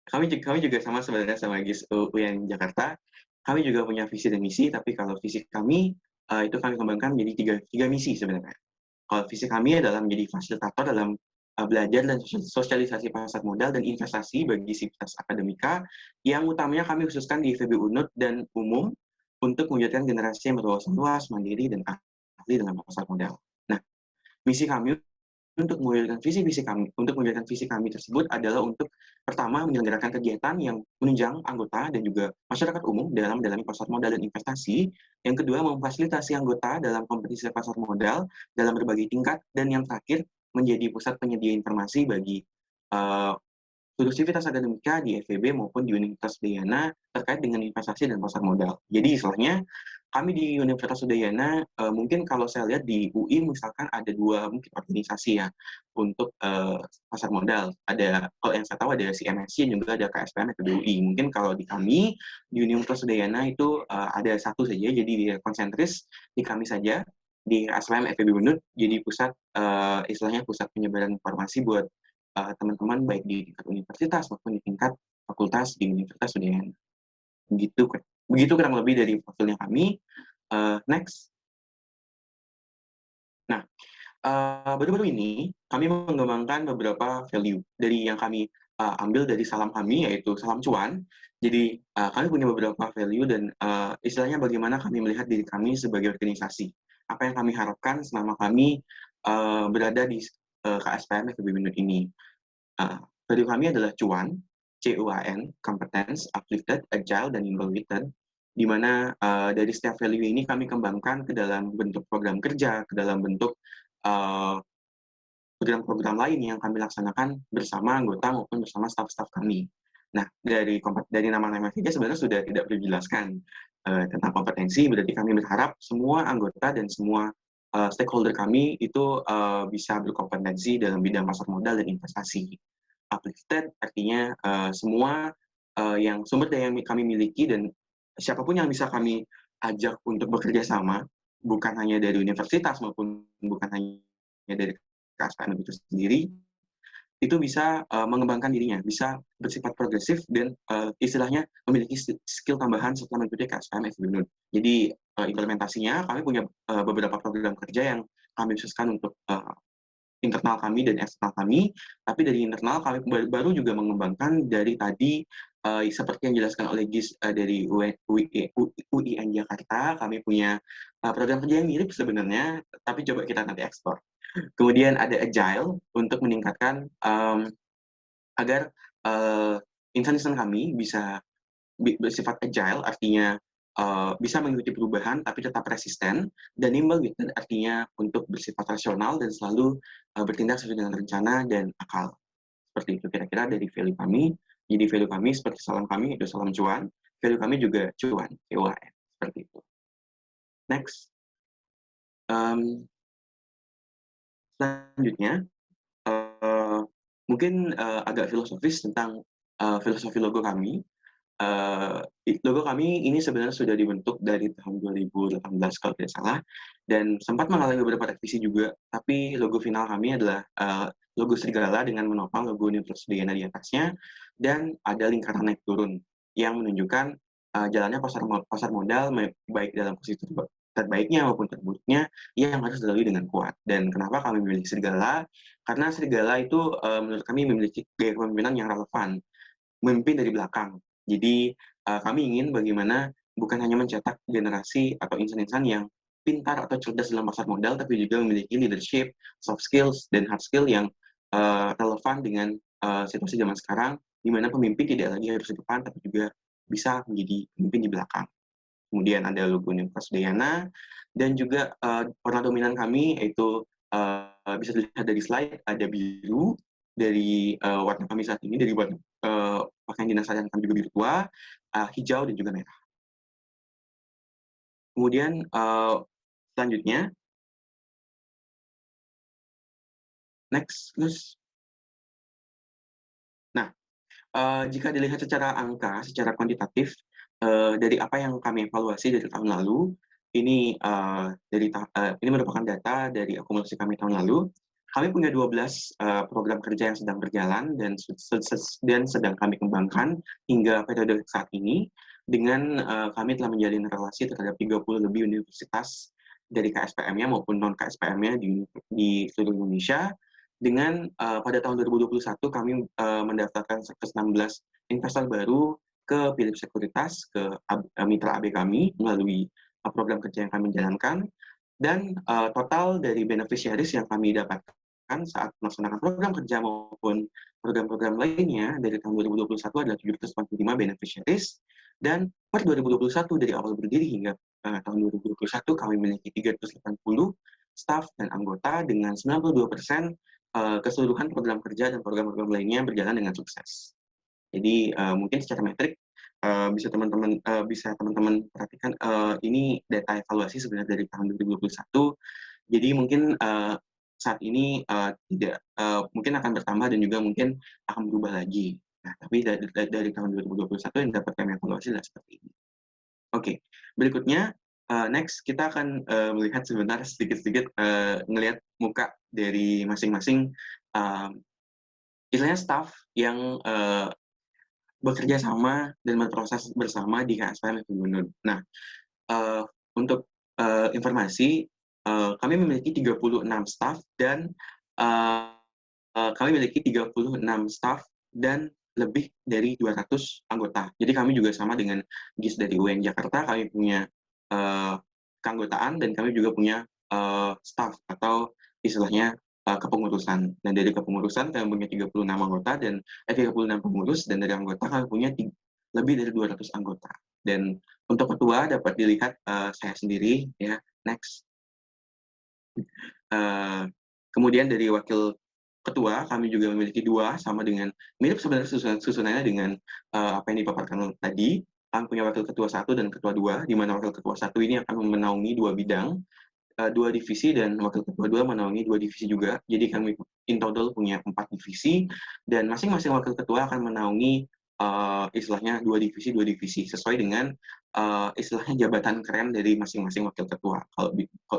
kami juga sama sebenarnya sama GIS UIN Jakarta. Kami juga punya visi dan misi, tapi kalau visi kami itu kami kembangkan menjadi tiga misi sebenarnya. Kalau visi kami adalah menjadi fasilitator dalam belajar dan sosialisasi pasar modal dan investasi bagi sivitas akademika, yang utamanya kami khususkan di FEB Unut dan umum untuk mewujudkan generasi yang berwawasan luas, mandiri, dan ahli dalam pasar modal. Nah, misi kami untuk mewujudkan visi kami tersebut adalah untuk pertama menyelenggarakan kegiatan yang menunjang anggota dan juga masyarakat umum dalam mendalami pasar modal dan investasi. Yang kedua, memfasilitasi anggota dalam kompetisi pasar modal dalam berbagai tingkat, dan yang terakhir menjadi pusat penyedia informasi bagi uh, seluruh sivitas akademika di FEB maupun di Universitas Udayana terkait dengan investasi dan pasar modal. Jadi istilahnya kami di Universitas Udayana mungkin kalau saya lihat di UI misalkan ada dua mungkin organisasi ya untuk pasar modal. Ada, kalau yang saya tahu ada CMSI dan juga ada KSPM UI. Mungkin kalau di kami di Universitas Udayana itu ada satu saja, jadi di konsentris di kami saja di ASLM FEB Unut, jadi pusat istilahnya pusat penyebaran informasi buat teman-teman baik di tingkat universitas maupun di tingkat fakultas di Universitas Udayana. Begitu kurang lebih dari profilnya kami. Next. Nah, baru-baru ini kami mengembangkan beberapa value dari yang kami ambil dari salam kami, yaitu salam cuan. Jadi kami punya beberapa value dan istilahnya bagaimana kami melihat diri kami sebagai organisasi. Apa yang kami harapkan selama kami berada di KSPM FEB Unut ini. Value kami adalah cuan, C-U-A-N, competence, uplifted, agile, dan involved, di mana dari setiap value ini kami kembangkan ke dalam bentuk program kerja, ke dalam bentuk program-program lain yang kami laksanakan bersama anggota maupun bersama staf-staf kami. Nah, dari nama-nama saja sebenarnya sudah tidak perlu dijelaskan tentang kompetensi, berarti kami berharap semua anggota dan semua stakeholder kami itu bisa berkompetensi dalam bidang pasar modal dan investasi. Uplifted artinya semua yang sumber daya yang kami miliki dan siapapun yang bisa kami ajak untuk bekerja sama, bukan hanya dari universitas maupun bukan hanya dari KSPM itu sendiri, itu bisa mengembangkan dirinya, bisa bersifat progresif dan istilahnya memiliki skill tambahan setelah mengikuti KSPM FEB Unut. Jadi implementasinya kami punya beberapa program kerja yang kami khususkan untuk internal kami dan eksternal kami, tapi dari internal kami baru juga mengembangkan dari tadi seperti yang dijelaskan oleh GIS dari UIN Jakarta, kami punya program kerja yang mirip sebenarnya, tapi coba kita nanti eksplor. Kemudian ada agile untuk meningkatkan agar insan-insan kami bisa bersifat agile, artinya bisa mengikuti perubahan tapi tetap resisten, dan nimble gitu, artinya untuk bersifat rasional dan selalu bertindak sesuai dengan rencana dan akal. Seperti itu kira-kira dari value kami. Jadi value kami seperti salam kami itu salam cuan, value kami juga cuan, CUAN, seperti itu. Next. Selanjutnya, mungkin agak filosofis tentang filosofi logo kami. Logo kami ini sebenarnya sudah dibentuk dari tahun 2018 kalau tidak salah, dan sempat mengalami beberapa revisi juga, tapi logo final kami adalah logo serigala dengan menopang logo Universitas Udayana di atasnya, dan ada lingkaran naik turun yang menunjukkan jalannya pasar modal baik dalam posisi terbaiknya maupun terburuknya yang harus dilalui dengan kuat. Dan kenapa kami memilih serigala? Karena serigala itu menurut kami memiliki gaya kepemimpinan yang relevan, memimpin dari belakang. Jadi kami ingin bagaimana bukan hanya mencetak generasi atau insan-insan yang pintar atau cerdas dalam pasar modal, tapi juga memiliki leadership, soft skills, dan hard skill yang relevan dengan situasi zaman sekarang, di mana pemimpin tidak lagi harus di depan, tapi juga bisa menjadi pemimpin di belakang. Kemudian ada logo Universitas Udayana, dan juga warna dominan kami yaitu bisa dilihat dari slide, ada biru dari warna kami saat ini, dari warna pakaian dinas harian kami juga biru tua, hijau, dan juga merah. Kemudian selanjutnya, next. Nah, jika dilihat secara angka, secara kuantitatif, dari apa yang kami evaluasi dari tahun lalu, ini ini merupakan data dari akumulasi kami tahun lalu. Kami punya 12 program kerja yang sedang berjalan dan sedang kami kembangkan hingga periode saat ini, dengan kami telah menjalin relasi terhadap 30 lebih universitas dari KSPM-nya maupun non-KSPM-nya di seluruh Indonesia. Dengan pada tahun 2021 kami mendaftarkan 16 investor baru ke Philips Sekuritas, ke mitra AB kami melalui program kerja yang kami jalankan, dan total dari beneficiaries yang kami dapatkan saat melaksanakan program kerja maupun program-program lainnya dari tahun 2021 adalah 745 beneficiaries, dan per 2021 dari awal berdiri hingga tahun 2021 kami memiliki 380 staf dan anggota dengan 92% keseluruhan program kerja dan program-program lainnya berjalan dengan sukses. Jadi mungkin secara metrik bisa teman-teman perhatikan ini data evaluasi sebenarnya dari tahun 2021. Jadi mungkin saat ini tidak mungkin akan bertambah dan juga mungkin akan berubah lagi. Nah, tapi dari tahun 2021 yang dapat kami evaluasi adalah seperti ini. Oke, berikutnya next kita akan melihat sebentar sedikit-sedikit ngelihat muka dari masing-masing istilahnya staff yang bekerja sama dan berproses bersama di KSPM FEB Unut. Nah, untuk informasi, kami memiliki 36 staff dan kami memiliki 36 staff dan lebih dari 200 anggota. Jadi kami juga sama dengan GIS dari UIN Jakarta, kami punya keanggotaan dan kami juga punya staff atau istilahnya kepengurusan. Dan dari kepengurusan kami punya 36 anggota dan 36 pengurus, dan dari anggota kami punya lebih dari 200 anggota. Dan untuk ketua dapat dilihat saya sendiri ya. Next. Kemudian dari wakil ketua kami juga memiliki 2, sama dengan mirip sebenarnya susunannya dengan apa yang dipaparkan tadi. Kami punya wakil ketua 1 dan ketua 2, di mana wakil ketua 1 ini akan menaungi 2 bidang, 2 divisi, dan wakil ketua 2 menaungi 2 divisi juga. Jadi kami in total punya 4 divisi, dan masing-masing wakil ketua akan menaungi istilahnya 2 divisi sesuai dengan istilahnya jabatan keren dari masing-masing wakil ketua. Kalau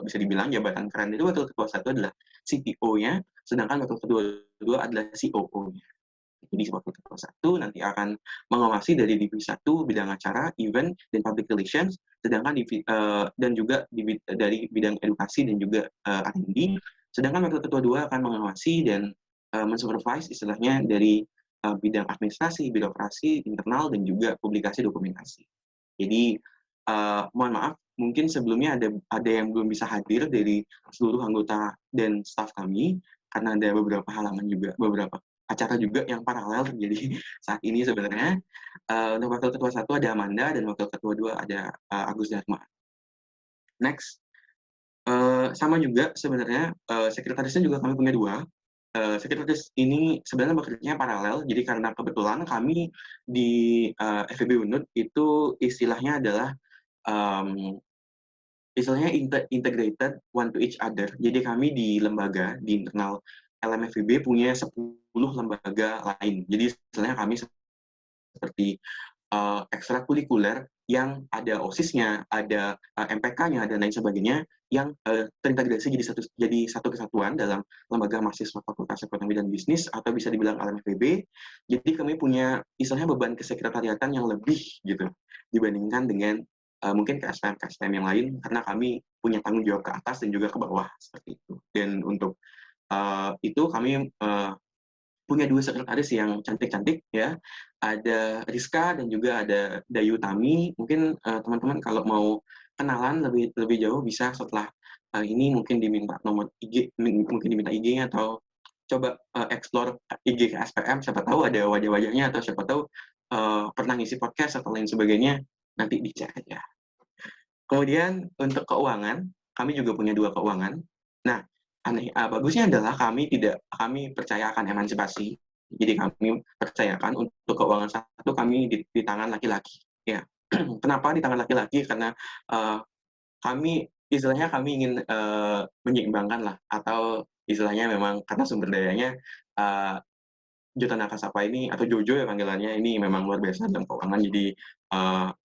bisa dibilang jabatan keren dari wakil ketua 1 adalah CTO-nya, sedangkan wakil ketua 2 adalah COO-nya. Jadi wakil ketua 1 nanti akan mengawasi dari divisi 1 bidang acara, event, dan public relations, sedangkan dan juga dari bidang edukasi dan juga R&D, sedangkan wakil ketua 2 akan mengawasi dan mensupervise istilahnya dari bidang administrasi, birokrasi, internal, dan juga publikasi dokumentasi. Jadi mohon maaf, mungkin sebelumnya ada yang belum bisa hadir dari seluruh anggota dan staf kami, karena ada beberapa halangan juga, beberapa acara juga yang paralel terjadi saat ini sebenarnya. Untuk wakil ketua 1 ada Amanda, dan wakil ketua 2 ada Agus Dharma. Next. Sama juga sebenarnya sekretarisnya juga kami punya 2. Sekretaris ini sebenarnya bekerjanya paralel, jadi karena kebetulan kami di FEB UNUD itu istilahnya adalah istilahnya integrated one to each other. Jadi kami di lembaga, di internal LMFEB punya 10 lembaga lain. Jadi istilahnya kami seperti ekstrakurikuler yang ada OSIS-nya, ada MPK-nya, dan lain sebagainya, yang terintegrasi jadi satu kesatuan dalam lembaga mahasiswa Fakultas Ekonomi dan Bisnis, atau bisa dibilang LMFEB. Jadi kami punya istilahnya beban kesekretariatan yang lebih gitu dibandingkan dengan mungkin KSPM yang lain, karena kami punya tanggung jawab ke atas dan juga ke bawah seperti itu. Dan untuk itu kami punya 2 sekretaris yang cantik-cantik ya. Ada Rizka dan juga ada Dayu Tami. Mungkin teman-teman kalau mau kenalan lebih jauh bisa setelah ini, mungkin diminta nomor IG, mungkin diminta IG-nya, atau coba explore IG KSPM, siapa tahu ada wajah-wajahnya, atau siapa tahu pernah ngisi podcast atau lain sebagainya, nanti dicek aja. Kemudian untuk keuangan, kami juga punya 2 keuangan. Nah, bagusnya adalah kami percaya akan emansipasi. Jadi kami percayakan untuk keuangan 1 kami di tangan laki-laki. Ya, kenapa di tangan laki-laki? Karena kami ingin menyeimbangkan lah, atau istilahnya memang karena sumber dayanya Jota Nakasapa ini, atau Jojo ya panggilannya, ini memang luar biasa dalam keuangan. Jadi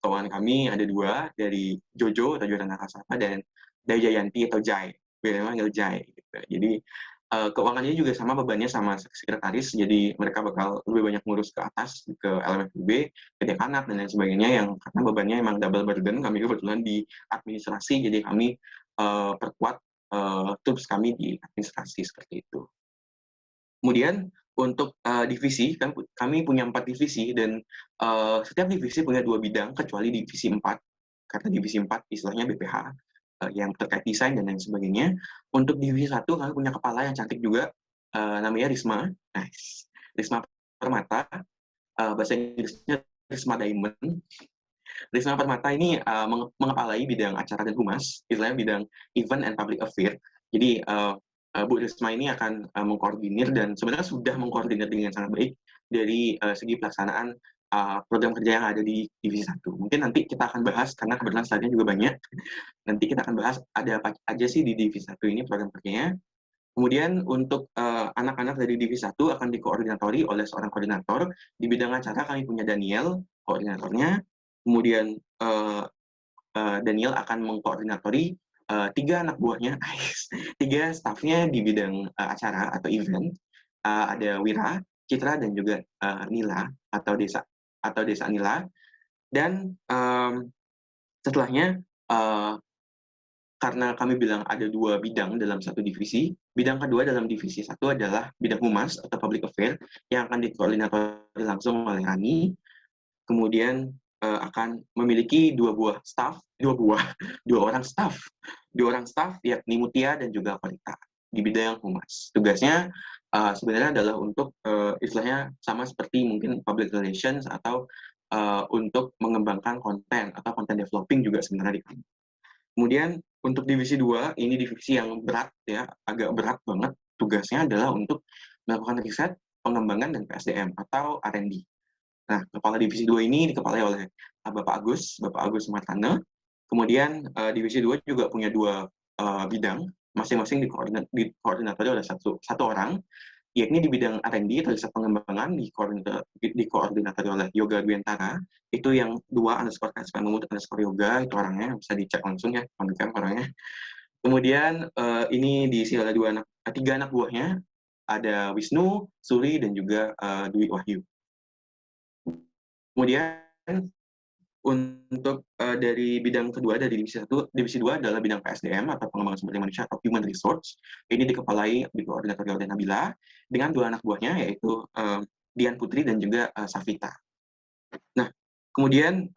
keuangan kami ada 2, dari Jojo atau Jota Nakasapa, dan Dayayanti atau Jai. Biasanya manggil Jai gitu. Jadi keuangannya juga sama bebannya sama sekretaris, jadi mereka bakal lebih banyak ngurus ke atas, ke LMFB, ke dekanat, dan lain sebagainya, yang karena bebannya emang double burden. Kami kebetulan di administrasi, jadi kami perkuat tools kami di administrasi seperti itu. Kemudian untuk divisi, kan kami punya 4 divisi, dan setiap divisi punya 2 bidang, kecuali divisi 4, karena divisi 4 istilahnya BPH, yang terkait desain dan lain sebagainya. Untuk divisi 1 kami punya kepala yang cantik juga, namanya Risma. Nice. Risma Permata, bahasa Inggrisnya Risma Diamond. Risma Permata ini mengepalai bidang acara dan humas, istilahnya bidang event and public affairs. Jadi Bu Risma ini akan mengkoordinir, dan sebenarnya sudah mengkoordinir dengan sangat baik dari segi pelaksanaan program kerja yang ada di divisi 1. Mungkin nanti kita akan bahas, karena kebetulan slide-nya juga banyak. Nanti kita akan bahas ada apa aja sih di divisi 1 ini program kerjanya. Kemudian untuk anak-anak dari divisi 1 akan dikoordinatori oleh seorang koordinator. Di bidang acara kami punya Daniel, koordinatornya. Kemudian Daniel akan mengkoordinatori 3 anak buahnya, 3 stafnya di bidang acara atau event. Ada Wira, Citra, dan juga Nila atau Desa Nila. Dan setelahnya karena kami bilang ada 2 bidang dalam 1 divisi, Bidang kedua dalam divisi 1 adalah bidang humas atau public affair yang akan dikoordinatori langsung oleh Rani. Kemudian akan memiliki dua orang staff yakni Mutia dan juga Korita di bidang humas. Tugasnya sebenarnya adalah untuk istilahnya sama seperti mungkin public relations atau untuk mengembangkan konten atau content developing juga sebenarnya di kami. Kemudian untuk divisi 2, ini divisi yang berat ya, agak berat banget. Tugasnya adalah untuk melakukan riset, pengembangan, dan PSDM atau R&D. Nah, kepala divisi 2 ini dikepalai oleh Bapak Agus Martana. Kemudian divisi 2 juga punya 2 bidang, masing-masing dikoordinatori oleh satu orang, yakni di bidang R&D atau riset pengembangan dikoordinatori oleh Yoga Dwiantara. Itu yang 2_KSP_yoga, itu orangnya bisa dicek langsung ya, on-cam orangnya. Kemudian ini diisi oleh 3 anak buahnya, ada Wisnu, Suri, dan juga Dwi Wahyu. Kemudian untuk dari bidang kedua dari divisi 2 adalah bidang PSDM atau pengembangan sumber daya manusia atau human resource. Ini dikoordinatori oleh Nabila dengan 2 anak buahnya yaitu Dian Putri dan juga Safita. Nah, kemudian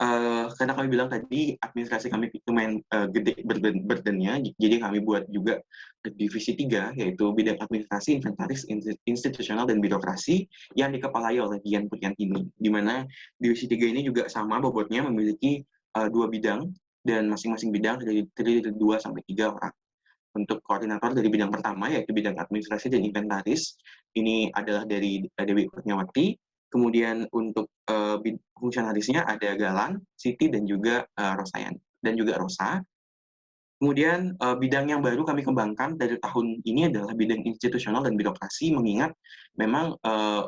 karena kami bilang tadi administrasi kami itu gede burdennya, jadi kami buat juga divisi 3 yaitu bidang administrasi, inventaris, institusional, dan birokrasi yang dikepalai oleh Dian Putyanti, di mana divisi 3 ini juga sama bobotnya, memiliki 2 bidang dan masing-masing bidang terdiri dari 2 sampai 3 orang. Untuk koordinator dari bidang pertama yaitu bidang administrasi dan inventaris, ini adalah dari Dewi Kurniawati. Kemudian untuk fungsionarisnya ada Galan, Siti, dan juga Rosa. Kemudian bidang yang baru kami kembangkan dari tahun ini adalah bidang institusional dan birokrasi, mengingat memang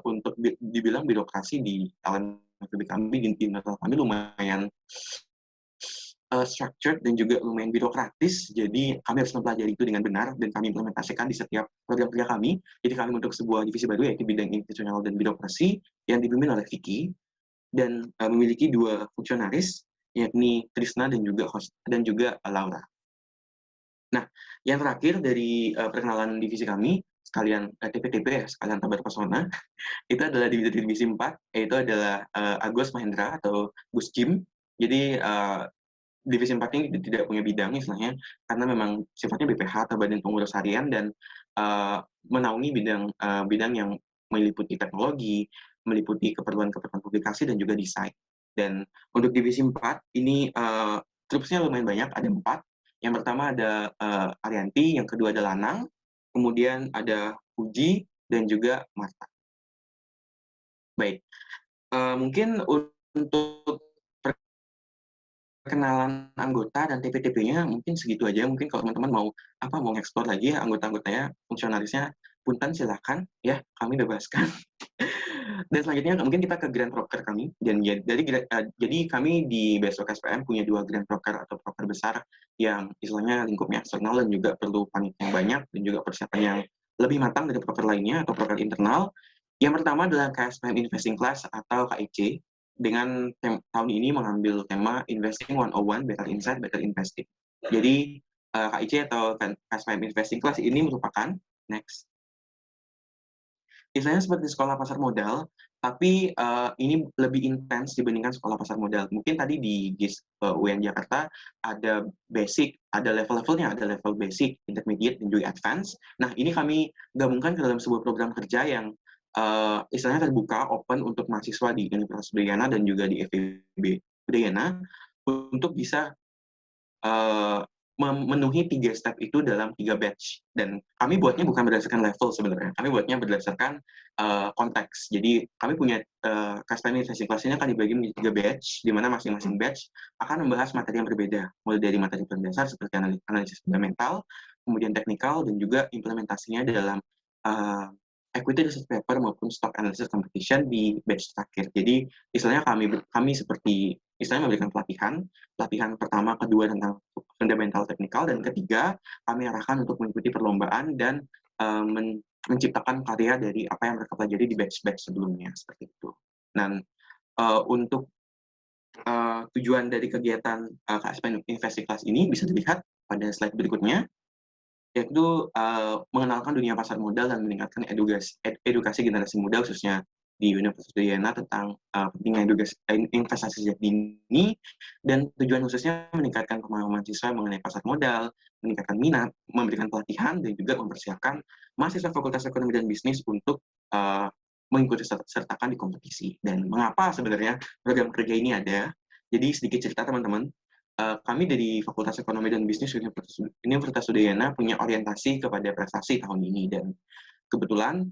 untuk dibilang birokrasi di LMFB kami, di internal kami lumayan structured dan juga lumayan birokratis, jadi kami harus mempelajari itu dengan benar dan kami implementasikan di setiap program kerja kami. Jadi kami membentuk sebuah divisi baru yaitu bidang institusional dan birokrasi yang dipimpin oleh Vicky dan memiliki 2 fungsionaris yakni Trisna dan juga Laura. Nah, yang terakhir dari perkenalan divisi kami, sekalian TP-TP ya, sekalian tabar pesona, itu adalah divisi 4, yaitu adalah Agus Mahendra atau Gus Jim. Jadi divisi 4 ini tidak punya bidang istilahnya, karena memang sifatnya BPH atau Badan Pengurus Harian dan menaungi bidang yang meliputi teknologi, meliputi keperluan publikasi dan juga desain. Dan untuk divisi 4 ini trupsnya lumayan banyak, ada 4. Yang pertama ada Arianti, yang kedua ada Lanang, kemudian ada Puji dan juga Marta. Baik, mungkin untuk perkenalan anggota dan TP-TP-nya mungkin segitu aja. Mungkin kalau teman-teman mau nge-explore lagi ya anggota-anggotanya, fungsionarisnya, punten silakan ya, kami bebaskan. Dan selanjutnya mungkin kita ke Grand Proker kami. Dan jadi kami di Besok SPM punya 2 Grand Proker atau proker besar yang istilahnya lingkupnya eksternal dan juga perlu panitia yang banyak dan juga persiapan yang lebih matang dari proker lainnya atau proker internal. Yang pertama adalah KSPM Investing Class atau KIC, dengan tahun ini mengambil tema Investing 101, Better Insight, Better Investing. Jadi KIC atau KSPM Investing Class ini merupakan istilahnya seperti sekolah pasar modal, tapi ini lebih intens dibandingkan sekolah pasar modal. Mungkin tadi di GIS UIN Jakarta ada basic, ada level-levelnya, ada level basic, intermediate, dan juga advance. Nah, ini kami gabungkan ke dalam sebuah program kerja yang istilahnya terbuka, open untuk mahasiswa di Universitas Udayana dan juga di FEB Udayana untuk bisa memenuhi 3 step itu dalam 3 batch. Dan kami buatnya bukan berdasarkan level sebenarnya, kami buatnya berdasarkan konteks. Jadi kami punya KSPM Investing Class ini akan dibagi menjadi 3 batch, di mana masing-masing batch akan membahas materi yang berbeda, mulai dari materi pendasar seperti analisis fundamental, kemudian teknikal, dan juga implementasinya dalam equity research paper maupun stock analysis competition di batch terakhir. Jadi istilahnya kami seperti istilahnya memberikan pelatihan pertama, kedua tentang fundamental teknikal, dan ketiga kami arahkan untuk mengikuti perlombaan dan menciptakan karya dari apa yang mereka pelajari di batch-batch sebelumnya, seperti itu. Dan untuk tujuan dari kegiatan KSPM Investing Class ini bisa dilihat pada slide berikutnya. yaitu mengenalkan dunia pasar modal dan meningkatkan edukasi generasi muda khususnya di Universitas Udayana tentang pentingnya investasi sejak dini, dan tujuan khususnya meningkatkan pemahaman mahasiswa mengenai pasar modal, meningkatkan minat, memberikan pelatihan, dan juga mempersiapkan mahasiswa Fakultas Ekonomi dan Bisnis untuk mengikuti sertakan di kompetisi. Dan mengapa sebenarnya program kerja ini ada? Jadi sedikit cerita teman-teman, kami dari Fakultas Ekonomi dan Bisnis Universitas Udayana punya orientasi kepada prestasi tahun ini, dan kebetulan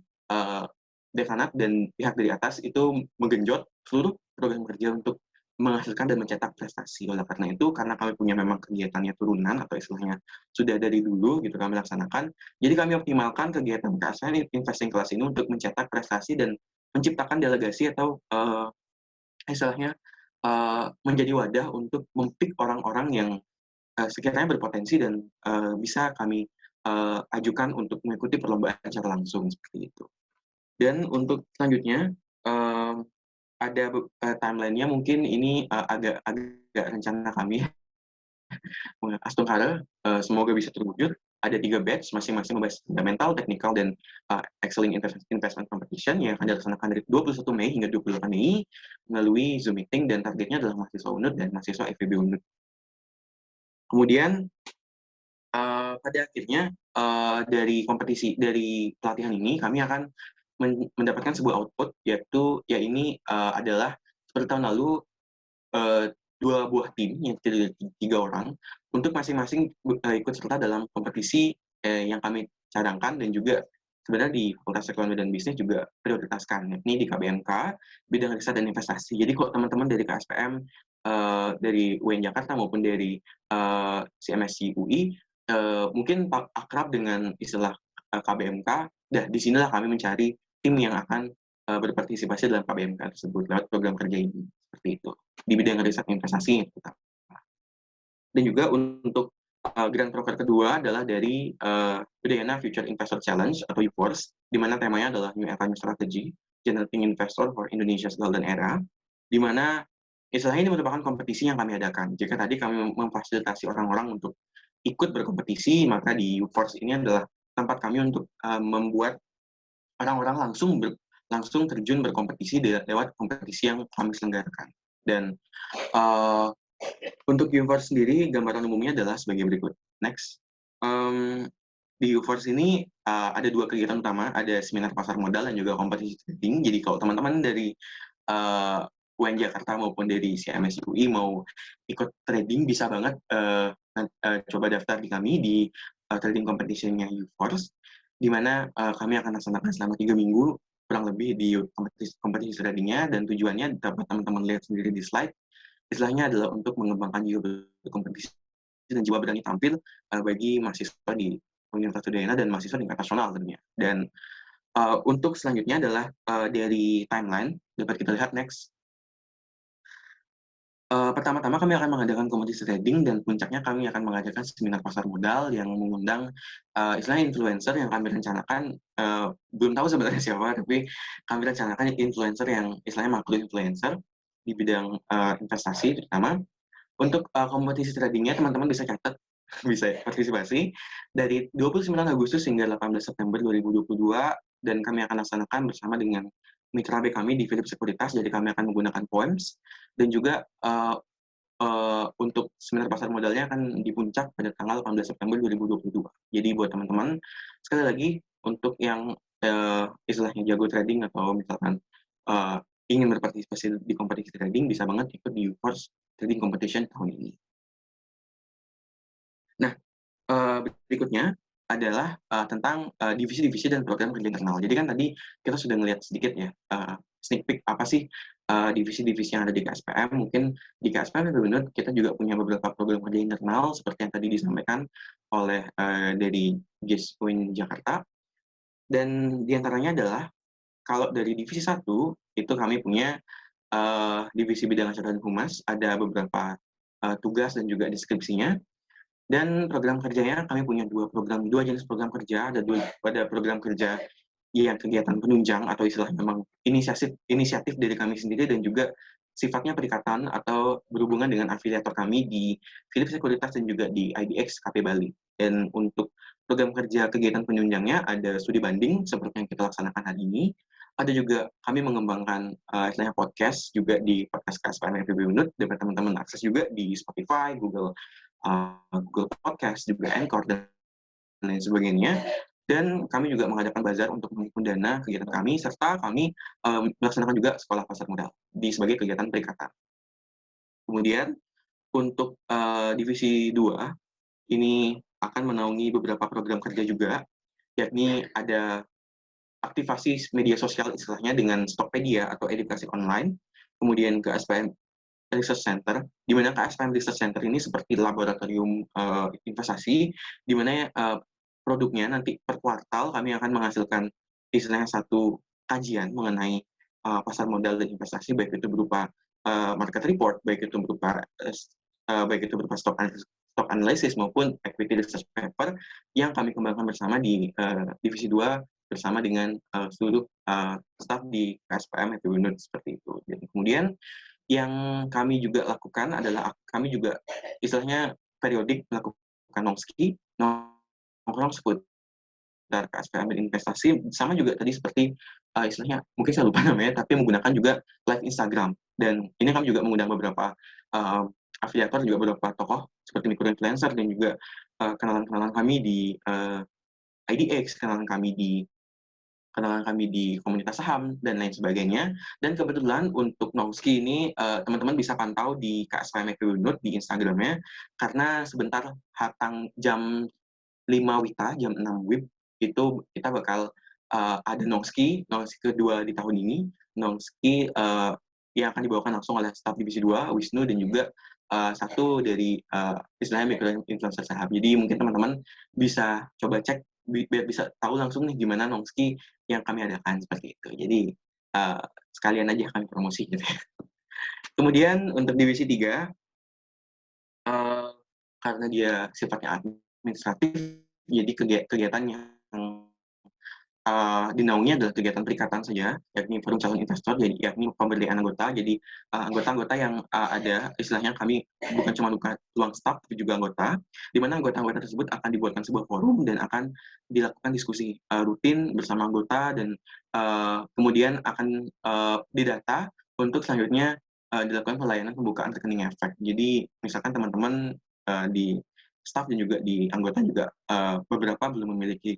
dekanat dan pihak dari atas itu menggenjot seluruh program kerja untuk menghasilkan dan mencetak prestasi. Oleh karena itu, karena kami punya memang kegiatannya turunan atau istilahnya sudah dari dulu gitu kami laksanakan, jadi kami optimalkan kegiatan KSN Investing Class ini untuk mencetak prestasi dan menciptakan delegasi atau istilahnya menjadi wadah untuk mempick orang-orang yang sekiranya berpotensi dan bisa kami ajukan untuk mengikuti perlombaan secara langsung seperti itu. Dan untuk selanjutnya ada timeline-nya, mungkin ini agak rencana kami Astungkara, semoga bisa terwujud. Ada 3 batch, masing-masing membahas fundamental, technical, dan excelling investment competition yang akan dilaksanakan dari 21 Mei hingga 28 Mei melalui Zoom meeting, dan targetnya adalah mahasiswa UNUD dan mahasiswa FEB UNUD. Kemudian pada akhirnya dari pelatihan ini kami akan mendapatkan sebuah output, yaitu ini adalah seperti tahun lalu 2 buah tim yang terdiri dari 3 orang untuk masing-masing ikut serta dalam kompetisi yang kami cadangkan, dan juga sebenarnya di Fakultas Ekonomi dan Bisnis juga prioritaskan, yakni di KBMK bidang riset dan investasi. Jadi kalau teman-teman dari KSPM, dari UIN Jakarta maupun dari CMSI UI mungkin akrab dengan istilah KBMK, di sinilah kami mencari tim yang akan berpartisipasi dalam KBMK tersebut lewat program kerja ini, seperti itu di bidang riset investasi. Dan juga untuk Grand Proker kedua adalah dari Udayana Future Investor Challenge atau UFORCE, di mana temanya adalah New Era New Strategy, Generating Investor for Indonesia's Golden Era, di mana istilahnya ini merupakan kompetisi yang kami adakan. Jika tadi kami memfasilitasi orang-orang untuk ikut berkompetisi, maka di UFORCE ini adalah tempat kami untuk membuat orang-orang langsung terjun berkompetisi lewat kompetisi yang kami selenggarakan. Dan untuk UFORCE sendiri, gambaran umumnya adalah sebagai berikut. Next. Di UFORCE ini ada 2 kegiatan utama, ada seminar pasar modal dan juga kompetisi trading. Jadi kalau teman-teman dari UIN Jakarta maupun dari CMSI UI mau ikut trading, bisa banget coba daftar di kami di trading competition-nya UFORCE, di mana kami akan laksanakan selama 3 minggu kurang lebih di kompetisi tradingnya, dan tujuannya dapat teman-teman lihat sendiri di slide. Istilahnya adalah untuk mengembangkan jiwa berkompetisi dan jiwa berani tampil bagi mahasiswa di Universitas Udayana dan mahasiswa tingkat nasional tentunya. Dan untuk selanjutnya adalah dari timeline, dapat kita lihat next. Pertama-tama kami akan mengadakan kompetisi trading, dan puncaknya kami akan mengadakan seminar pasar modal yang mengundang istilahnya influencer yang kami rencanakan, belum tahu sebenarnya siapa, tapi kami rencanakan influencer yang istilahnya makro influencer di bidang investasi terutama. Untuk kompetisi tradingnya teman-teman bisa catat, bisa partisipasi dari 29 Agustus hingga 18 September 2022, dan kami akan laksanakan bersama dengan mitra B kami di Philip Sekuritas. Jadi kami akan menggunakan Poems, dan juga untuk seminar pasar modalnya akan di puncak pada tanggal 18 September 2022. Jadi buat teman-teman, sekali lagi untuk yang istilahnya jago trading atau misalkan ingin berpartisipasi di kompetisi trading, bisa banget ikut di UFORCE Trading Competition tahun ini. Nah, berikutnya adalah tentang divisi-divisi dan program kerja internal. Jadi kan tadi kita sudah melihat sedikit ya, sneak peek apa sih divisi-divisi yang ada di KSPM. Mungkin di KSPM benar kita juga punya beberapa program kerja internal seperti yang tadi disampaikan oleh dari GIS UIN Jakarta. Dan diantaranya adalah kalau dari divisi 1 itu kami punya divisi bidang acara dan humas, ada beberapa tugas dan juga deskripsinya. Dan program kerjanya kami punya 2 jenis program kerja. Ada program kerja yang kegiatan penunjang atau istilah memang inisiatif dari kami sendiri, dan juga sifatnya perikatan atau berhubungan dengan afiliator kami di Philip Sekuritas dan juga di IDX KP Bali. Dan untuk program kerja kegiatan penunjangnya ada studi banding seperti yang kita laksanakan hari ini. Ada juga kami mengembangkan istilahnya podcast juga di podcast KSPM FEB Unut, dapat teman-teman akses juga di Spotify, Google Podcast, juga Anchor, dan lain sebagainya. Dan kami juga mengadakan bazar untuk menghimpun dana kegiatan kami, serta kami melaksanakan juga sekolah pasar modal sebagai kegiatan perikatan. Kemudian untuk divisi 2, ini akan menaungi beberapa program kerja juga, yakni ada aktivasi media sosial istilahnya dengan Stokpedia atau edukasi online, kemudian ke SPM Research Center, di mana KSPM Research Center ini seperti laboratorium investasi, di mana produknya nanti per kuartal kami akan menghasilkan istilahnya satu kajian mengenai pasar modal dan investasi, baik itu berupa market report, baik itu berupa stock analysis maupun equity research paper yang kami kembangkan bersama di divisi 2 bersama dengan seluruh staf di KSPM FEB Unut seperti itu. Dan kemudian yang kami juga lakukan adalah kami juga istilahnya periodik melakukan nongkrong seputar KSPM dan investasi, sama juga tadi seperti istilahnya mungkin saya lupa namanya, tapi menggunakan juga live Instagram. Dan ini kami juga mengundang beberapa afiliator, juga beberapa tokoh seperti micro influencer, dan juga kenalan kami di IDX, kenalan kami di komunitas saham, dan lain sebagainya. Dan kebetulan untuk Nongski ini, teman-teman bisa pantau di KSPM FEB Unut di Instagramnya, karena sebentar jam 5 WITA, jam 6 WIB, itu kita bakal ada Nongski kedua di tahun ini, Nongski yang akan dibawakan langsung oleh staf divisi 2, Wisnu, dan juga satu dari istilahnya micro influencer saham. Jadi mungkin teman-teman bisa coba cek biar bisa tahu langsung nih gimana Nongski yang kami adakan seperti itu. Jadi sekalian aja kami promosi gitu ya. Kemudian untuk divisi 3, karena dia sifatnya administratif, jadi kegiatan yang dinaungi adalah kegiatan perikatan saja, yakni forum calon investor, jadi yakni pemberdayaan anggota. Jadi anggota-anggota yang ada, istilahnya kami bukan cuma ruang staff, tapi juga anggota, di mana anggota-anggota tersebut akan dibuatkan sebuah forum dan akan dilakukan diskusi rutin bersama anggota, dan kemudian akan didata untuk selanjutnya dilakukan pelayanan pembukaan rekening efek. Jadi misalkan teman-teman di staff dan juga di anggota juga beberapa belum memiliki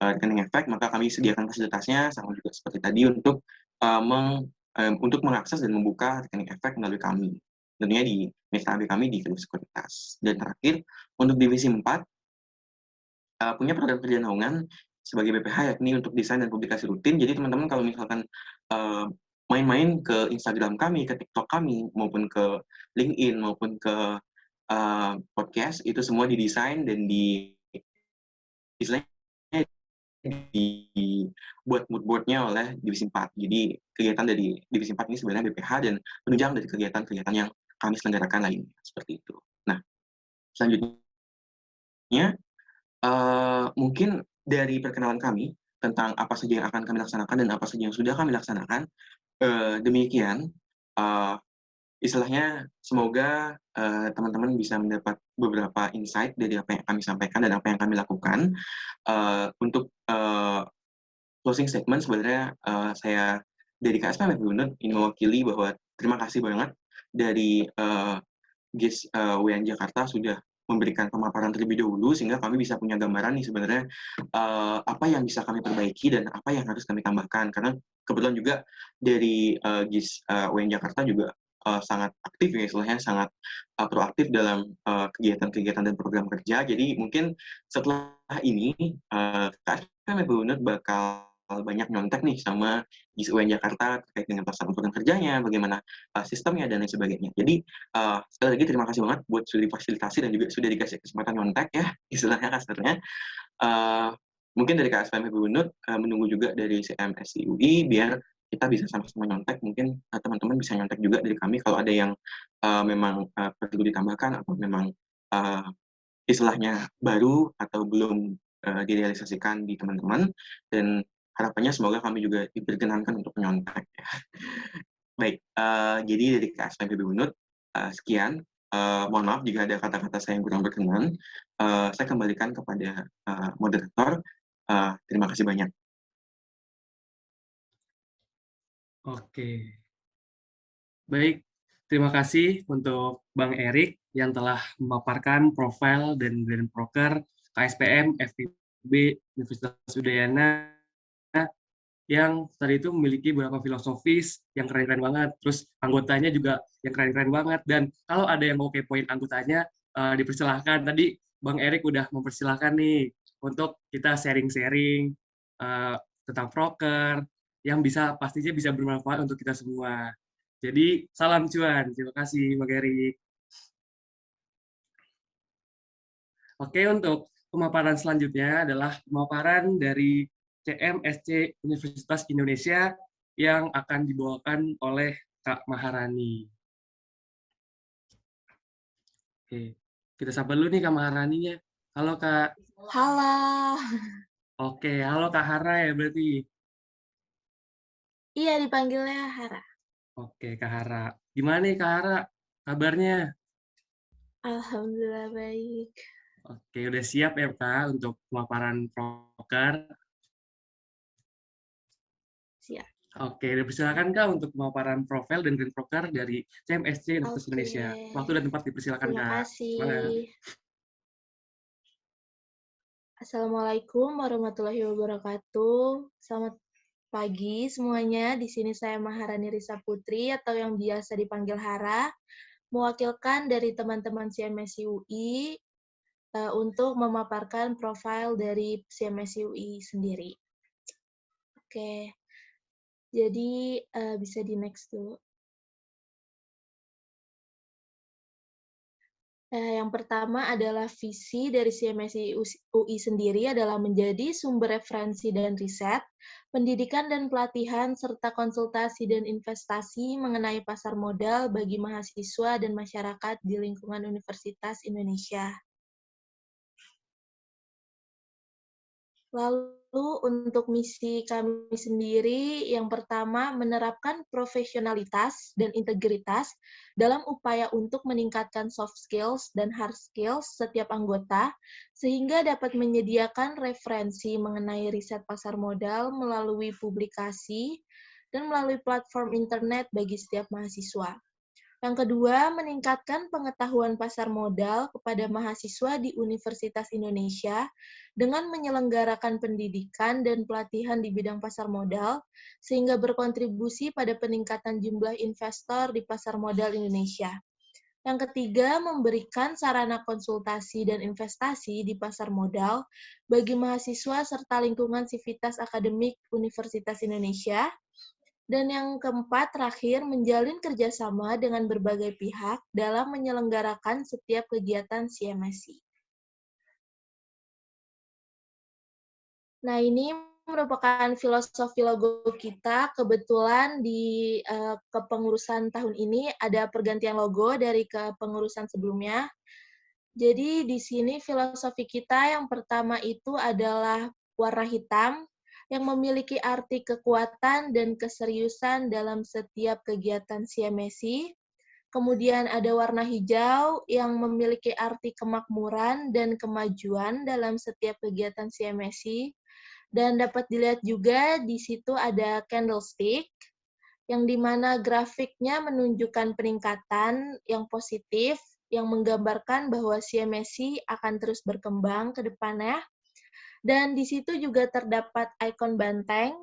rekening efek, maka kami sediakan fasilitasnya sama juga seperti tadi untuk untuk mengakses dan membuka rekening efek melalui kami, tentunya di mitra AB kami di Philip Sekuritas. Dan terakhir untuk divisi 4 punya program kerja naungan sebagai BPH, yakni untuk desain dan publikasi rutin. Jadi teman-teman kalau misalkan main-main ke Instagram kami, ke TikTok kami, maupun ke LinkedIn, maupun ke podcast, itu semua didesain dan istilahnya dibuat mood board-nya oleh divisi 4. Jadi kegiatan dari divisi 4 ini sebenarnya BPH dan penunjang dari kegiatan-kegiatan yang kami selenggarakan lainnya, seperti itu. Nah, selanjutnya mungkin dari perkenalan kami tentang apa saja yang akan kami laksanakan dan apa saja yang sudah kami laksanakan, demikian istilahnya semoga teman-teman bisa mendapat beberapa insight dari apa yang kami sampaikan dan apa yang kami lakukan. Untuk closing statement, sebenarnya saya dari KSPM FEB Unut ini mewakili bahwa terima kasih banget dari GIS UIN Jakarta sudah memberikan pemaparan terlebih dahulu, sehingga kami bisa punya gambaran nih sebenarnya apa yang bisa kami perbaiki dan apa yang harus kami tambahkan. Karena kebetulan juga dari GIS UIN Jakarta juga sangat aktif ya, istilahnya sangat proaktif dalam kegiatan-kegiatan dan program kerja. Jadi mungkin setelah ini KSPM FEB Unut bakal banyak nyontek nih sama GIS UIN Jakarta terkait dengan pelaksanaan program kerjanya, bagaimana sistemnya, dan lain sebagainya. Jadi sekali lagi terima kasih banget buat sudah difasilitasi dan juga sudah dikasih kesempatan nyontek ya, istilahnya kasarnya. Mungkin dari KSPM FEB Unut menunggu juga dari CMSI UI biar kita bisa sama-sama nyontek. Mungkin teman-teman bisa nyontek juga dari kami kalau ada yang memang perlu ditambahkan atau memang istilahnya baru atau belum direalisasikan di teman-teman, dan harapannya semoga kami juga diperkenankan untuk menyontek ya. Baik, jadi dari KSPB Unut, sekian. Mohon maaf jika ada kata-kata saya yang kurang berkenan. Saya kembalikan kepada moderator. Terima kasih banyak. Oke, baik. Terima kasih untuk Bang Erik yang telah memaparkan profil dan brand broker KSPM FIB Universitas Udayana yang tadi itu memiliki beberapa filosofis yang keren-keren banget. Terus anggotanya juga yang keren-keren banget. Dan kalau ada yang mau kepoin anggotanya, dipersilahkan. Tadi Bang Erik udah mempersilahkan nih untuk kita sharing-sharing tentang proker yang pastinya bisa bermanfaat untuk kita semua. Jadi salam cuan. Terima kasih Bang Erik. Oke, untuk pemaparan selanjutnya adalah pemaparan dari CMSC Universitas Indonesia yang akan dibawakan oleh Kak Maharani. Oke, kita sapa dulu nih Kak Maharaninya. Halo Kak. Halo. Oke, halo Kak Hara ya berarti. Iya, dipanggilnya Hara. Oke, Kak Hara. Gimana nih Kak Hara kabarnya? Alhamdulillah baik. Oke, udah siap ya Kak untuk pemaparan proker? Siap. Oke, dipersilakan Kak untuk pemaparan profil dan green broker dari CMSC Universitas Oke. Indonesia. Waktu dan tempat dipersilakan Terima Kak. kasih. Semangat. Assalamualaikum warahmatullahi wabarakatuh. Selamat pagi semuanya. Di sini saya Maharani Risa Putri atau yang biasa dipanggil Hara, mewakilkan dari teman-teman CMSI UI untuk memaparkan profil dari CMSI UI sendiri. Oke. Jadi bisa di next dulu. Yang pertama adalah visi dari CMSI UI sendiri adalah menjadi sumber referensi dan riset, pendidikan dan pelatihan, serta konsultasi dan investasi mengenai pasar modal bagi mahasiswa dan masyarakat di lingkungan Universitas Indonesia. Lalu untuk misi kami sendiri, yang pertama menerapkan profesionalitas dan integritas dalam upaya untuk meningkatkan soft skills dan hard skills setiap anggota, sehingga dapat menyediakan referensi mengenai riset pasar modal melalui publikasi dan melalui platform internet bagi setiap mahasiswa. Yang kedua, meningkatkan pengetahuan pasar modal kepada mahasiswa di Universitas Indonesia dengan menyelenggarakan pendidikan dan pelatihan di bidang pasar modal, sehingga berkontribusi pada peningkatan jumlah investor di pasar modal Indonesia. Yang ketiga, memberikan sarana konsultasi dan investasi di pasar modal bagi mahasiswa serta lingkungan sivitas akademik Universitas Indonesia. Dan yang keempat, terakhir, menjalin kerjasama dengan berbagai pihak dalam menyelenggarakan setiap kegiatan CMSI. Nah, ini merupakan filosofi logo kita. Kebetulan di kepengurusan tahun ini ada pergantian logo dari kepengurusan sebelumnya. Jadi di sini filosofi kita yang pertama itu adalah warna hitam, yang memiliki arti kekuatan dan keseriusan dalam setiap kegiatan CMSI. Kemudian ada warna hijau yang memiliki arti kemakmuran dan kemajuan dalam setiap kegiatan CMSI. Dan dapat dilihat juga di situ ada candlestick, yang dimana grafiknya menunjukkan peningkatan yang positif, yang menggambarkan bahwa CMSI akan terus berkembang ke depannya. Dan di situ juga terdapat ikon banteng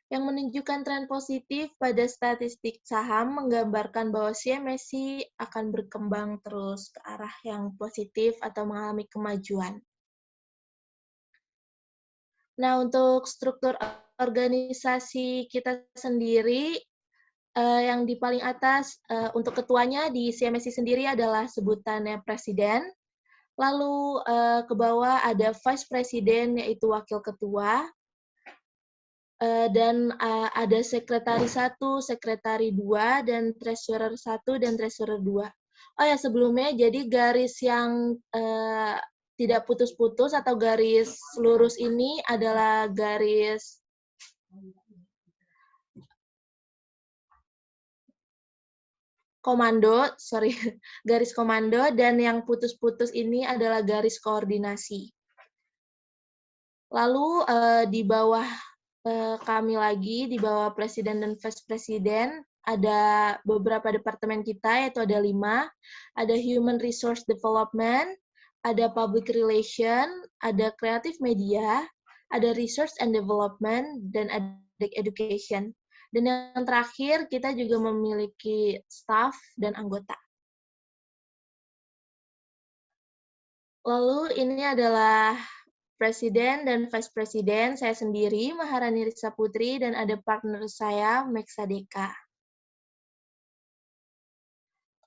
yang menunjukkan tren positif pada statistik saham, menggambarkan bahwa CMSI akan berkembang terus ke arah yang positif atau mengalami kemajuan. Nah, untuk struktur organisasi kita sendiri, yang di paling atas untuk ketuanya di CMSI sendiri adalah sebutannya presiden. Lalu ke bawah ada vice president yaitu wakil ketua. Dan ada sekretaris 1, sekretari 2, dan treasurer 1 dan treasurer 2. Oh ya, sebelumnya jadi garis yang tidak putus-putus atau garis lurus ini adalah garis garis komando, dan yang putus-putus ini adalah garis koordinasi. Lalu di bawah kami lagi, di bawah Presiden dan Vice Presiden, ada beberapa departemen kita, yaitu ada 5. Ada Human Resource Development, ada Public Relation, ada Creative Media, ada Research and Development, dan ada Education. Dan yang terakhir, kita juga memiliki staff dan anggota. Lalu ini adalah Presiden dan Vice Presiden, saya sendiri, Maharani Risa Putri, dan ada partner saya, Meksa Deka.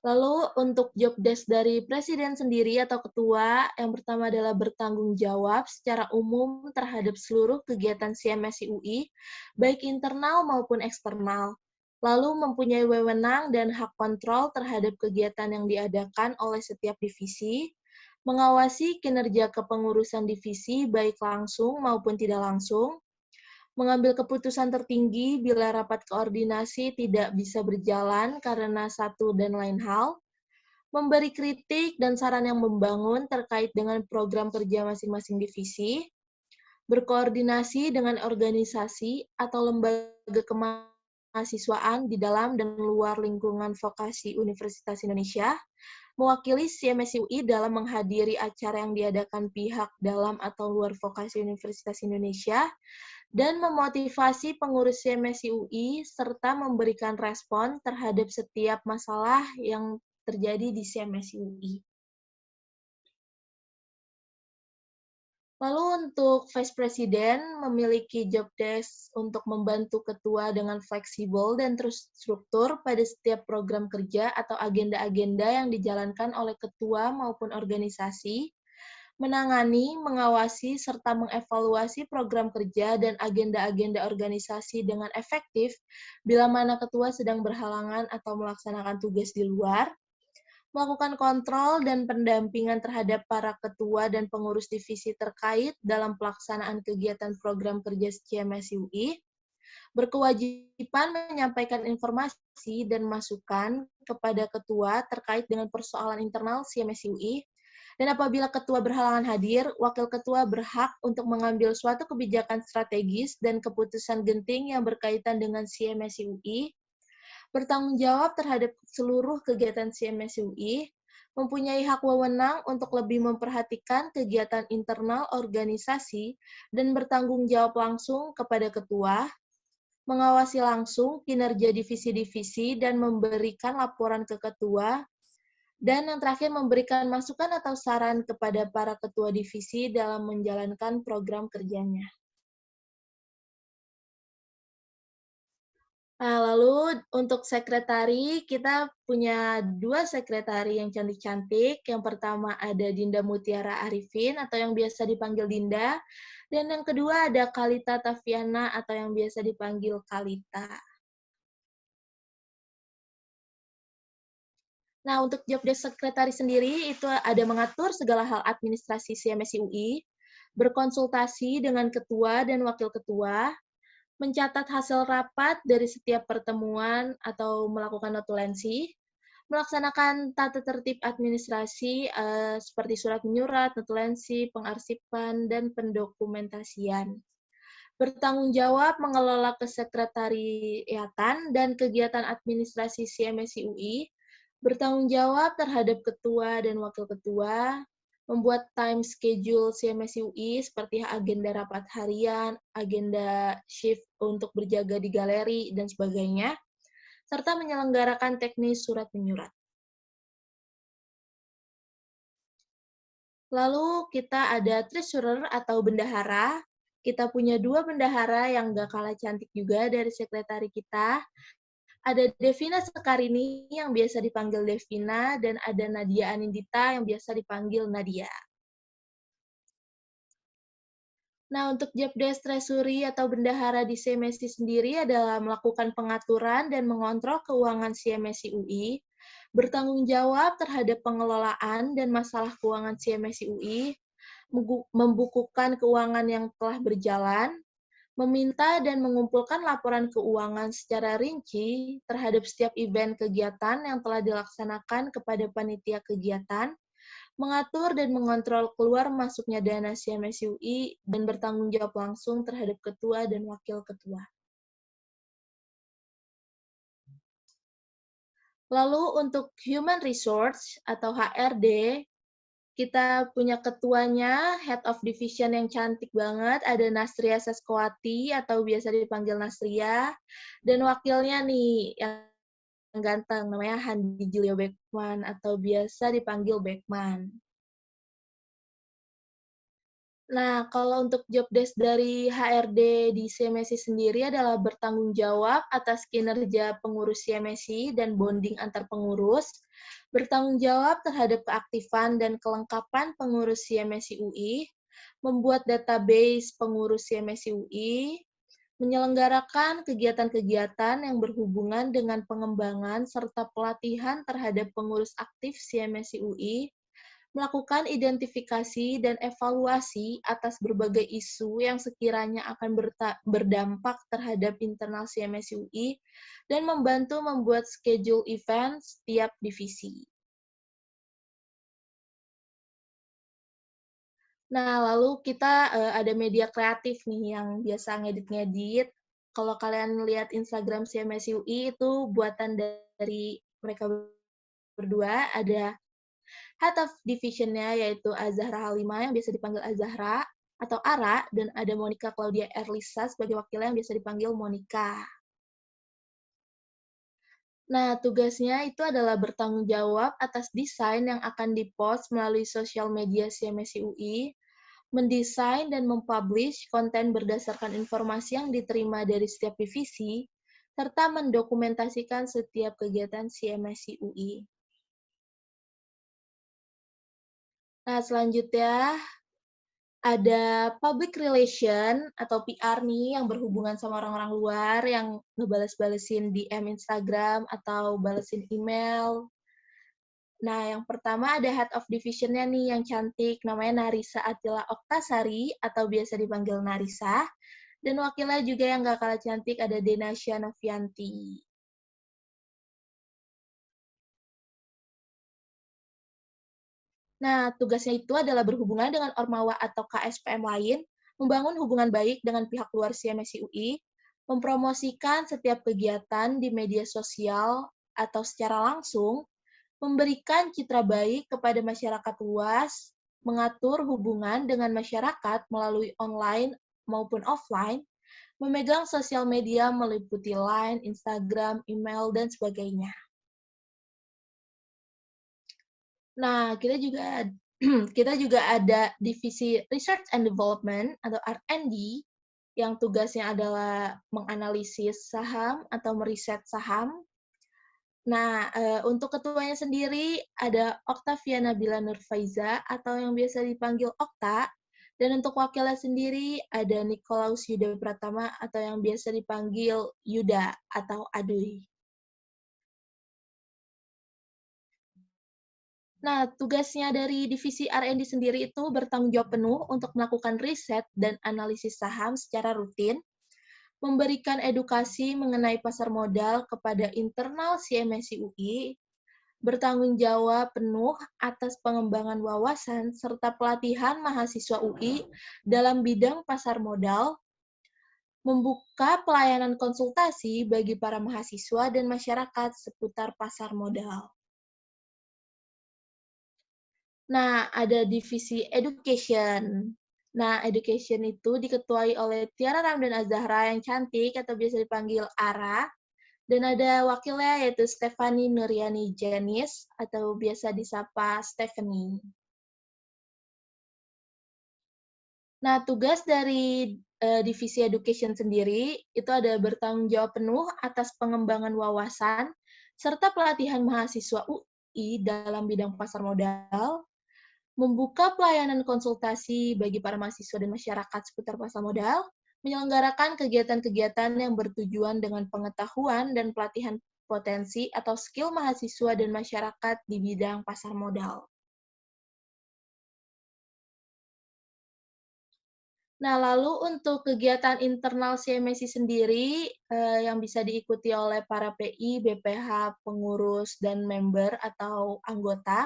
Lalu untuk job desk dari Presiden sendiri atau Ketua, yang pertama adalah bertanggung jawab secara umum terhadap seluruh kegiatan CMSI UI, baik internal maupun eksternal. Lalu mempunyai wewenang dan hak kontrol terhadap kegiatan yang diadakan oleh setiap divisi, mengawasi kinerja kepengurusan divisi baik langsung maupun tidak langsung, mengambil keputusan tertinggi bila rapat koordinasi tidak bisa berjalan karena satu dan lain hal, memberi kritik dan saran yang membangun terkait dengan program kerja masing-masing divisi, berkoordinasi dengan organisasi atau lembaga kemahasiswaan di dalam dan luar lingkungan vokasi Universitas Indonesia, mewakili CMSI UI dalam menghadiri acara yang diadakan pihak dalam atau luar vokasi Universitas Indonesia, dan memotivasi pengurus CMSI UI serta memberikan respon terhadap setiap masalah yang terjadi di CMSI UI. Lalu untuk Vice President memiliki job desk untuk membantu ketua dengan fleksibel dan terstruktur pada setiap program kerja atau agenda-agenda yang dijalankan oleh ketua maupun organisasi, menangani, mengawasi, serta mengevaluasi program kerja dan agenda-agenda organisasi dengan efektif bila mana ketua sedang berhalangan atau melaksanakan tugas di luar, melakukan kontrol dan pendampingan terhadap para ketua dan pengurus divisi terkait dalam pelaksanaan kegiatan program kerja CMSI UI, berkewajiban menyampaikan informasi dan masukan kepada ketua terkait dengan persoalan internal CMSI UI, dan apabila ketua berhalangan hadir, wakil ketua berhak untuk mengambil suatu kebijakan strategis dan keputusan genting yang berkaitan dengan CMSI UI, bertanggung jawab terhadap seluruh kegiatan CMSI UI, mempunyai hak wewenang untuk lebih memperhatikan kegiatan internal organisasi dan bertanggung jawab langsung kepada ketua, mengawasi langsung kinerja divisi-divisi dan memberikan laporan ke ketua, dan yang terakhir memberikan masukan atau saran kepada para ketua divisi dalam menjalankan program kerjanya. Nah, lalu untuk sekretari, kita punya 2 sekretari yang cantik-cantik. Yang pertama ada Dinda Mutiara Arifin atau yang biasa dipanggil Dinda, dan yang kedua ada Kalita Tafiana atau yang biasa dipanggil Kalita. Nah, untuk job desk sekretari sendiri itu ada mengatur segala hal administrasi CMSI UI, berkonsultasi dengan ketua dan wakil ketua, mencatat hasil rapat dari setiap pertemuan atau melakukan notulensi, melaksanakan tata tertib administrasi seperti surat menyurat, notulensi, pengarsipan, dan pendokumentasian. Bertanggung jawab mengelola kesekretariatan dan kegiatan administrasi CMSI UI, bertanggung jawab terhadap ketua dan wakil ketua, membuat time schedule CMSI UI seperti agenda rapat harian, agenda shift untuk berjaga di galeri, dan sebagainya, serta menyelenggarakan teknis surat menyurat. Lalu kita ada treasurer atau bendahara. Kita punya 2 bendahara yang gak kalah cantik juga dari sekretari kita. Ada Devina Sekarini yang biasa dipanggil Devina, dan ada Nadia Anindita yang biasa dipanggil Nadia. Nah, untuk job desk treasury atau bendahara di CMSI sendiri adalah melakukan pengaturan dan mengontrol keuangan CMSI UI, bertanggung jawab terhadap pengelolaan dan masalah keuangan CMSI UI, membukukan keuangan yang telah berjalan, meminta dan mengumpulkan laporan keuangan secara rinci terhadap setiap event kegiatan yang telah dilaksanakan kepada panitia kegiatan, mengatur dan mengontrol keluar masuknya dana CMS UI, dan bertanggung jawab langsung terhadap ketua dan wakil ketua. Lalu untuk Human Resource atau HRD, kita punya ketuanya, Head of Division yang cantik banget, ada Nasria Saskowati atau biasa dipanggil Nasria, dan wakilnya nih yang ganteng, namanya Handi Julio Beckman atau biasa dipanggil Beckman. Nah, kalau untuk job desk dari HRD di CMSI sendiri adalah bertanggung jawab atas kinerja pengurus CMSI dan bonding antar pengurus, bertanggung jawab terhadap keaktifan dan kelengkapan pengurus CMSI UI, membuat database pengurus CMSI UI, menyelenggarakan kegiatan-kegiatan yang berhubungan dengan pengembangan serta pelatihan terhadap pengurus aktif CMSI UI, melakukan identifikasi dan evaluasi atas berbagai isu yang sekiranya akan berdampak terhadap internal CMSI UI, dan membantu membuat schedule event setiap divisi. Nah, lalu kita ada media kreatif nih yang biasa ngedit-ngedit. Kalau kalian lihat Instagram CMSI UI itu buatan dari mereka berdua, ada Head of Division-nya yaitu Azahra Halimah yang biasa dipanggil Azahra atau Ara, dan ada Monica Claudia Erlisa sebagai wakilnya yang biasa dipanggil Monica. Nah, tugasnya itu adalah bertanggung jawab atas desain yang akan dipost melalui sosial media CMSI UI, mendesain dan mempublish konten berdasarkan informasi yang diterima dari setiap divisi, serta mendokumentasikan setiap kegiatan CMSI UI. Nah, selanjutnya ada public relation atau PR nih yang berhubungan sama orang-orang luar yang ngebales-balesin DM Instagram atau balesin email. Nah, yang pertama ada Head of Division-nya nih yang cantik, namanya Narisa Atila Oktasari atau biasa dipanggil Narisa. Dan wakilnya juga yang gak kalah cantik ada Denasya Novianti. Nah, tugasnya itu adalah berhubungan dengan Ormawa atau KSPM lain, membangun hubungan baik dengan pihak luar CMSI UI, mempromosikan setiap kegiatan di media sosial atau secara langsung, memberikan citra baik kepada masyarakat luas, mengatur hubungan dengan masyarakat melalui online maupun offline, memegang sosial media meliputi Line, Instagram, email, dan sebagainya. Nah, kita juga ada divisi Research and Development atau R&D yang tugasnya adalah menganalisis saham atau meriset saham. Nah, untuk ketuanya sendiri ada Oktavia Nabila Nurfaiza atau yang biasa dipanggil Okta, dan untuk wakilnya sendiri ada Nikolaus Yuda Pratama atau yang biasa dipanggil Yuda atau Aduy. Nah, tugasnya dari divisi R&D sendiri itu bertanggung jawab penuh untuk melakukan riset dan analisis saham secara rutin, memberikan edukasi mengenai pasar modal kepada internal CMSI UI, bertanggung jawab penuh atas pengembangan wawasan serta pelatihan mahasiswa UI dalam bidang pasar modal, membuka pelayanan konsultasi bagi para mahasiswa dan masyarakat seputar pasar modal. Nah, ada divisi education. Nah, education itu diketuai oleh Tiara Ramdan Azahra yang cantik atau biasa dipanggil Ara. Dan ada wakilnya yaitu Stephanie Nuriani Janis atau biasa disapa Stephanie. Nah, tugas dari divisi education sendiri itu ada bertanggung jawab penuh atas pengembangan wawasan serta pelatihan mahasiswa UI dalam bidang pasar modal, membuka pelayanan konsultasi bagi para mahasiswa dan masyarakat seputar pasar modal, menyelenggarakan kegiatan-kegiatan yang bertujuan dengan pengetahuan dan pelatihan potensi atau skill mahasiswa dan masyarakat di bidang pasar modal. Nah, lalu untuk kegiatan internal CMSI sendiri yang bisa diikuti oleh para PI, BPH, pengurus, dan member atau anggota,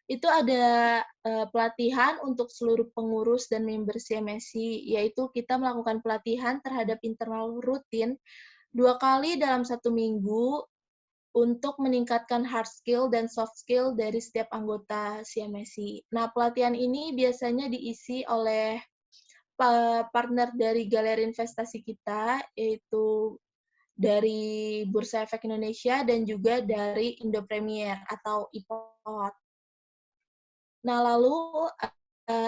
itu ada pelatihan untuk seluruh pengurus dan member CMSI, yaitu kita melakukan pelatihan terhadap internal rutin 2 kali dalam 1 minggu untuk meningkatkan hard skill dan soft skill dari setiap anggota CMSI. Nah, pelatihan ini biasanya diisi oleh partner dari galeri investasi kita, yaitu dari Bursa Efek Indonesia dan juga dari Indo Premier atau IPOT. Nah, lalu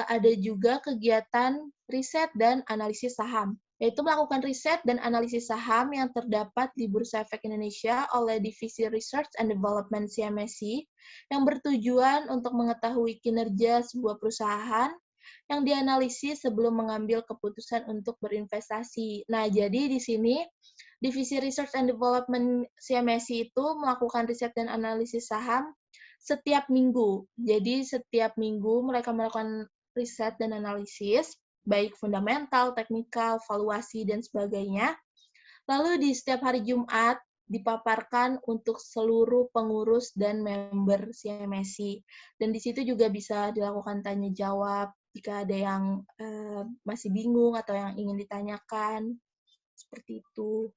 ada juga kegiatan riset dan analisis saham, yaitu melakukan riset dan analisis saham yang terdapat di Bursa Efek Indonesia oleh Divisi Research and Development CMSI yang bertujuan untuk mengetahui kinerja sebuah perusahaan yang dianalisis sebelum mengambil keputusan untuk berinvestasi. Nah, jadi di sini Divisi Research and Development CMSI itu melakukan riset dan analisis saham setiap minggu. Jadi setiap minggu mereka melakukan riset dan analisis, baik fundamental, teknikal, valuasi, dan sebagainya. Lalu di setiap hari Jumat dipaparkan untuk seluruh pengurus dan member CMSI. Dan di situ juga bisa dilakukan tanya jawab jika ada yang masih bingung atau yang ingin ditanyakan. Seperti itu.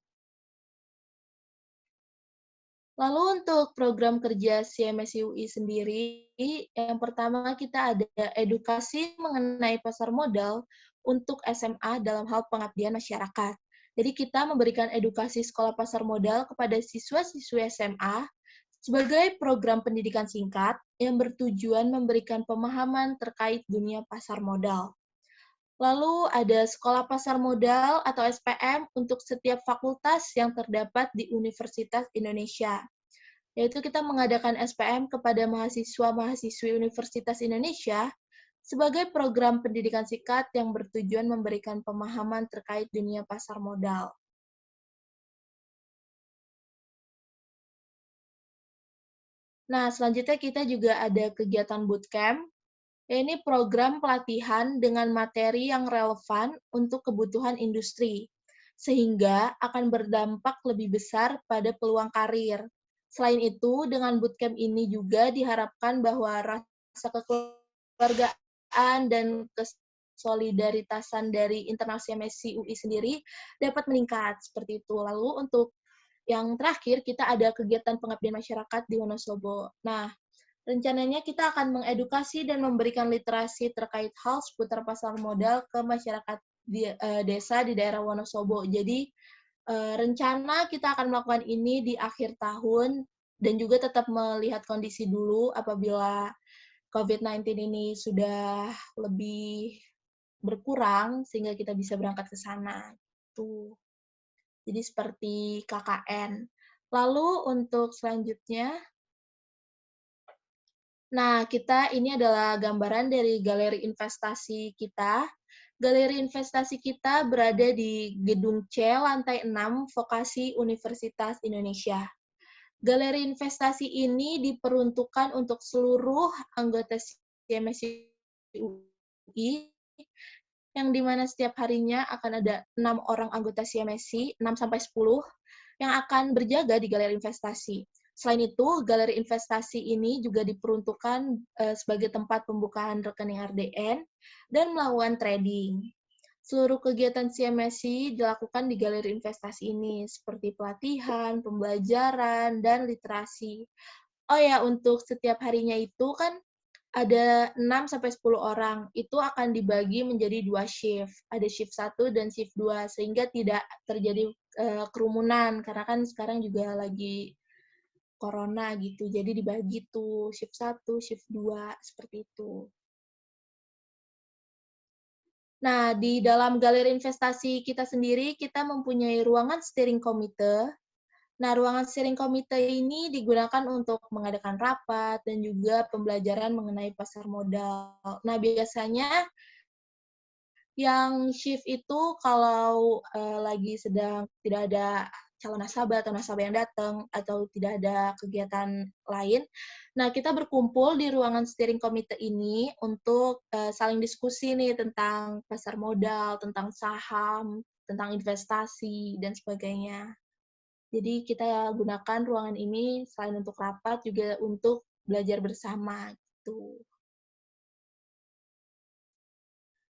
Lalu untuk program kerja CMSI UI sendiri, yang pertama kita ada edukasi mengenai pasar modal untuk SMA dalam hal pengabdian masyarakat. Jadi kita memberikan edukasi sekolah pasar modal kepada siswa-siswi SMA sebagai program pendidikan singkat yang bertujuan memberikan pemahaman terkait dunia pasar modal. Lalu ada sekolah pasar modal atau SPM untuk setiap fakultas yang terdapat di Universitas Indonesia. Yaitu kita mengadakan SPM kepada mahasiswa-mahasiswi Universitas Indonesia sebagai program pendidikan singkat yang bertujuan memberikan pemahaman terkait dunia pasar modal. Nah, selanjutnya kita juga ada kegiatan bootcamp. Ini program pelatihan dengan materi yang relevan untuk kebutuhan industri, sehingga akan berdampak lebih besar pada peluang karir. Selain itu, dengan bootcamp ini juga diharapkan bahwa rasa kekeluargaan dan kesolidaritasan dari internal CMSI UI sendiri dapat meningkat, seperti itu. Lalu untuk yang terakhir, kita ada kegiatan pengabdian masyarakat di Wonosobo. Nah, rencananya kita akan mengedukasi dan memberikan literasi terkait hal seputar pasar modal ke masyarakat desa di daerah Wonosobo. Jadi rencana kita akan melakukan ini di akhir tahun dan juga tetap melihat kondisi dulu apabila COVID-19 ini sudah lebih berkurang sehingga kita bisa berangkat ke sana. Tuh. Jadi seperti KKN. Lalu untuk selanjutnya, nah, ini adalah gambaran dari galeri investasi kita. Galeri investasi kita berada di Gedung C, lantai 6, Vokasi Universitas Indonesia. Galeri investasi ini diperuntukkan untuk seluruh anggota CMSI UI, yang dimana setiap harinya akan ada 6 orang anggota CMSI, 6-10, yang akan berjaga di galeri investasi. Selain itu, galeri investasi ini juga diperuntukkan sebagai tempat pembukaan rekening RDN dan melakukan trading. Seluruh kegiatan CMSI dilakukan di galeri investasi ini, seperti pelatihan, pembelajaran, dan literasi. Oh ya, untuk setiap harinya itu kan ada 6-10 orang. Itu akan dibagi menjadi 2 shift. Ada shift 1 dan shift 2, sehingga tidak terjadi kerumunan, karena kan sekarang juga lagi corona gitu. Jadi dibagi tuh shift 1, shift 2, seperti itu. Nah, di dalam galeri investasi kita sendiri, kita mempunyai ruangan steering committee. Nah, ruangan steering committee ini digunakan untuk mengadakan rapat dan juga pembelajaran mengenai pasar modal. Nah, biasanya yang shift itu kalau lagi sedang tidak ada calon nasabah atau nasabah yang datang atau tidak ada kegiatan lain. Nah, kita berkumpul di ruangan steering committee ini untuk saling diskusi nih tentang pasar modal, tentang saham, tentang investasi, dan sebagainya. Jadi kita gunakan ruangan ini selain untuk rapat juga untuk belajar bersama gitu.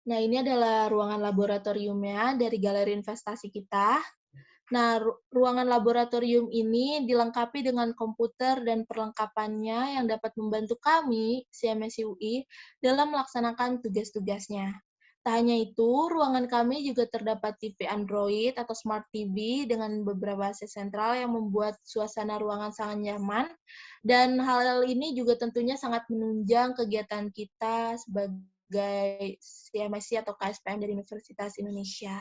Nah, ini adalah ruangan laboratoriumnya dari galeri investasi kita. Nah, ruangan laboratorium ini dilengkapi dengan komputer dan perlengkapannya yang dapat membantu kami, CMSI UI, dalam melaksanakan tugas-tugasnya. Tak hanya itu, ruangan kami juga terdapat TV Android atau Smart TV dengan beberapa AC sentral yang membuat suasana ruangan sangat nyaman, dan hal ini juga tentunya sangat menunjang kegiatan kita sebagai CMSI atau KSPM dari Universitas Indonesia.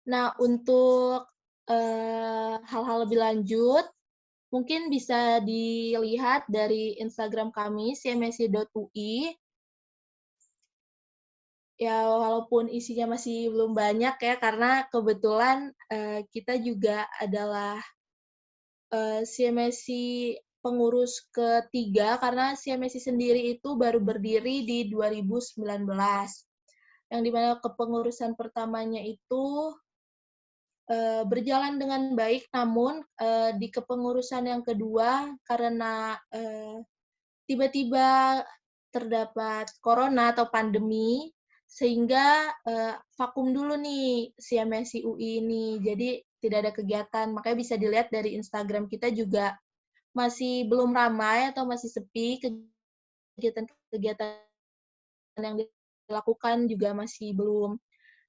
Nah, untuk hal-hal lebih lanjut, mungkin bisa dilihat dari Instagram kami, cmsi.ui. Ya, walaupun isinya masih belum banyak ya, karena kebetulan kita juga adalah CMSI pengurus ketiga, karena CMSI sendiri itu baru berdiri di 2019. Yang dimana kepengurusan pertamanya itu berjalan dengan baik, namun di kepengurusan yang kedua karena tiba-tiba terdapat corona atau pandemi, sehingga vakum dulu nih CMSI UI ini, jadi tidak ada kegiatan. Makanya bisa dilihat dari Instagram kita juga masih belum ramai atau masih sepi, kegiatan-kegiatan yang dilakukan juga masih belum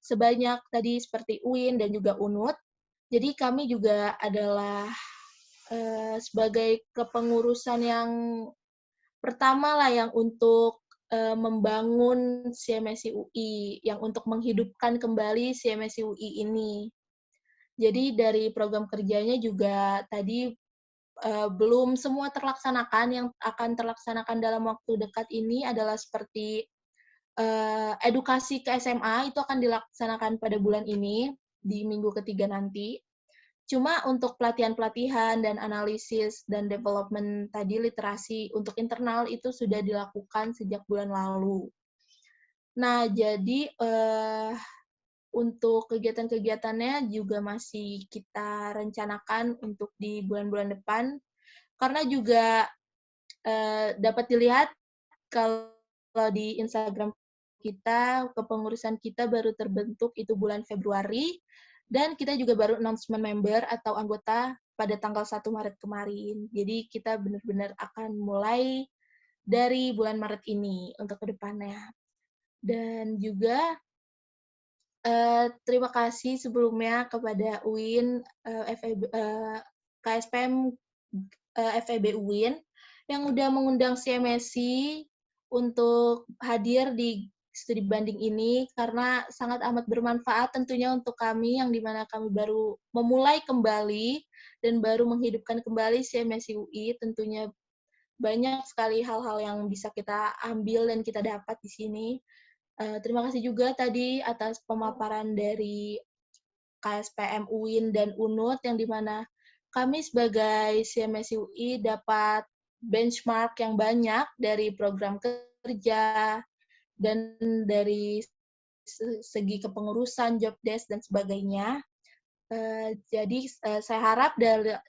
sebanyak tadi seperti UIN dan juga UNUT. Jadi kami juga adalah sebagai kepengurusan yang pertama lah yang untuk membangun CMSI UI, yang untuk menghidupkan kembali CMSI UI ini. Jadi dari program kerjanya juga tadi belum semua terlaksanakan, yang akan terlaksanakan dalam waktu dekat ini adalah seperti edukasi ke SMA, itu akan dilaksanakan pada bulan ini, di minggu ketiga nanti. Cuma untuk pelatihan-pelatihan dan analisis dan development tadi literasi untuk internal itu sudah dilakukan sejak bulan lalu. Nah, jadi untuk kegiatan-kegiatannya juga masih kita rencanakan untuk di bulan-bulan depan, karena juga dapat dilihat kalau di Instagram kita, kepengurusan kita baru terbentuk itu bulan Februari, dan kita juga baru announcement member atau anggota pada tanggal 1 Maret kemarin. Jadi kita benar-benar akan mulai dari bulan Maret ini untuk ke depannya. Dan juga terima kasih sebelumnya kepada UIN, KSPM FEB UIN, yang udah mengundang CMSI untuk hadir di studi banding ini, karena sangat amat bermanfaat tentunya untuk kami, yang dimana kami baru memulai kembali dan baru menghidupkan kembali CMSI UI. Tentunya banyak sekali hal-hal yang bisa kita ambil dan kita dapat di sini. Terima kasih juga tadi atas pemaparan dari KSPM UIN dan UNUT, yang dimana kami sebagai CMSI UI dapat benchmark yang banyak dari program kerja dan dari segi kepengurusan, job desk, dan sebagainya. Jadi saya harap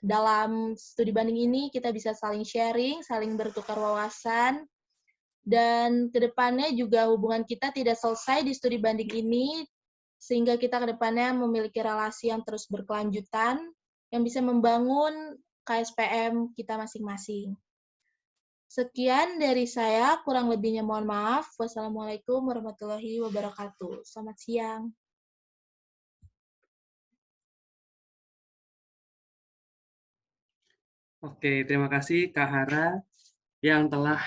dalam studi banding ini kita bisa saling sharing, saling bertukar wawasan, dan kedepannya juga hubungan kita tidak selesai di studi banding ini, sehingga kita kedepannya memiliki relasi yang terus berkelanjutan, yang bisa membangun KSPM kita masing-masing. Sekian dari saya, kurang lebihnya mohon maaf. Wassalamualaikum warahmatullahi wabarakatuh. Selamat siang. Oke, terima kasih Kak Hara yang telah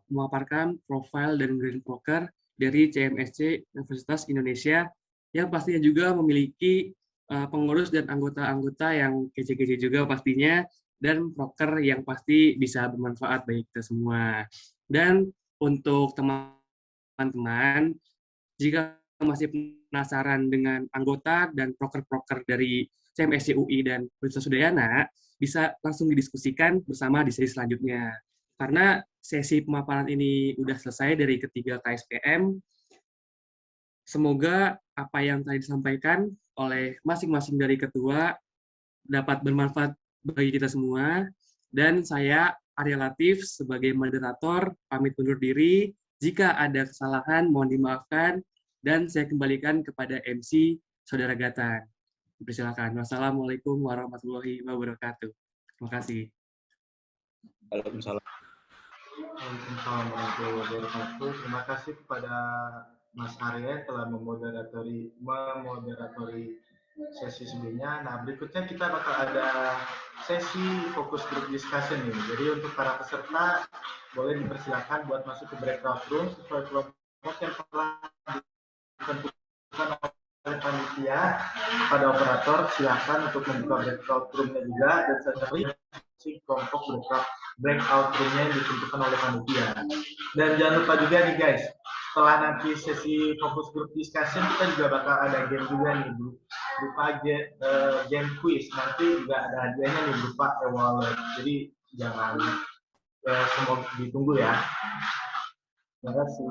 memaparkan profil dan green broker dari CMSC Universitas Indonesia, yang pastinya juga memiliki pengurus dan anggota-anggota yang kece-kece juga pastinya, dan broker yang pasti bisa bermanfaat bagi kita semua. Dan untuk teman-teman, jika masih penasaran dengan anggota dan proker-proker dari CMSC UI dan Universitas Udayana, bisa langsung didiskusikan bersama di sesi selanjutnya. Karena sesi pemaparan ini udah selesai dari ketiga KSPM, semoga apa yang tadi disampaikan oleh masing-masing dari ketua dapat bermanfaat bagi kita semua. Dan saya, Arya Latif, sebagai moderator, pamit undur diri. Jika ada kesalahan, mohon dimaafkan. Dan saya kembalikan kepada MC Saudara Gatan. Persilakan. Wassalamualaikum warahmatullahi wabarakatuh. Terima kasih. Waalaikumsalam. Waalaikumsalam warahmatullahi wabarakatuh. Terima kasih kepada Mas Arya telah memoderatori sesi sebelumnya. Nah, berikutnya kita bakal ada sesi fokus group discussion ini. Jadi untuk para peserta boleh dipersilakan buat masuk ke breakout room sesuai kelompok yang telah ditentukan oleh panitia. Pada operator silakan untuk membuka breakout roomnya juga, dan selanjutnya kelompok breakout roomnya yang ditentukan oleh panitia. Dan jangan lupa juga nih guys, setelah nanti sesi fokus group discussion, kita juga bakal ada game juga nih, berupa game quiz. Nanti juga ada hadiahnya nih berupa e-wallet. Jadi jangan semua ditunggu ya. Terima kasih.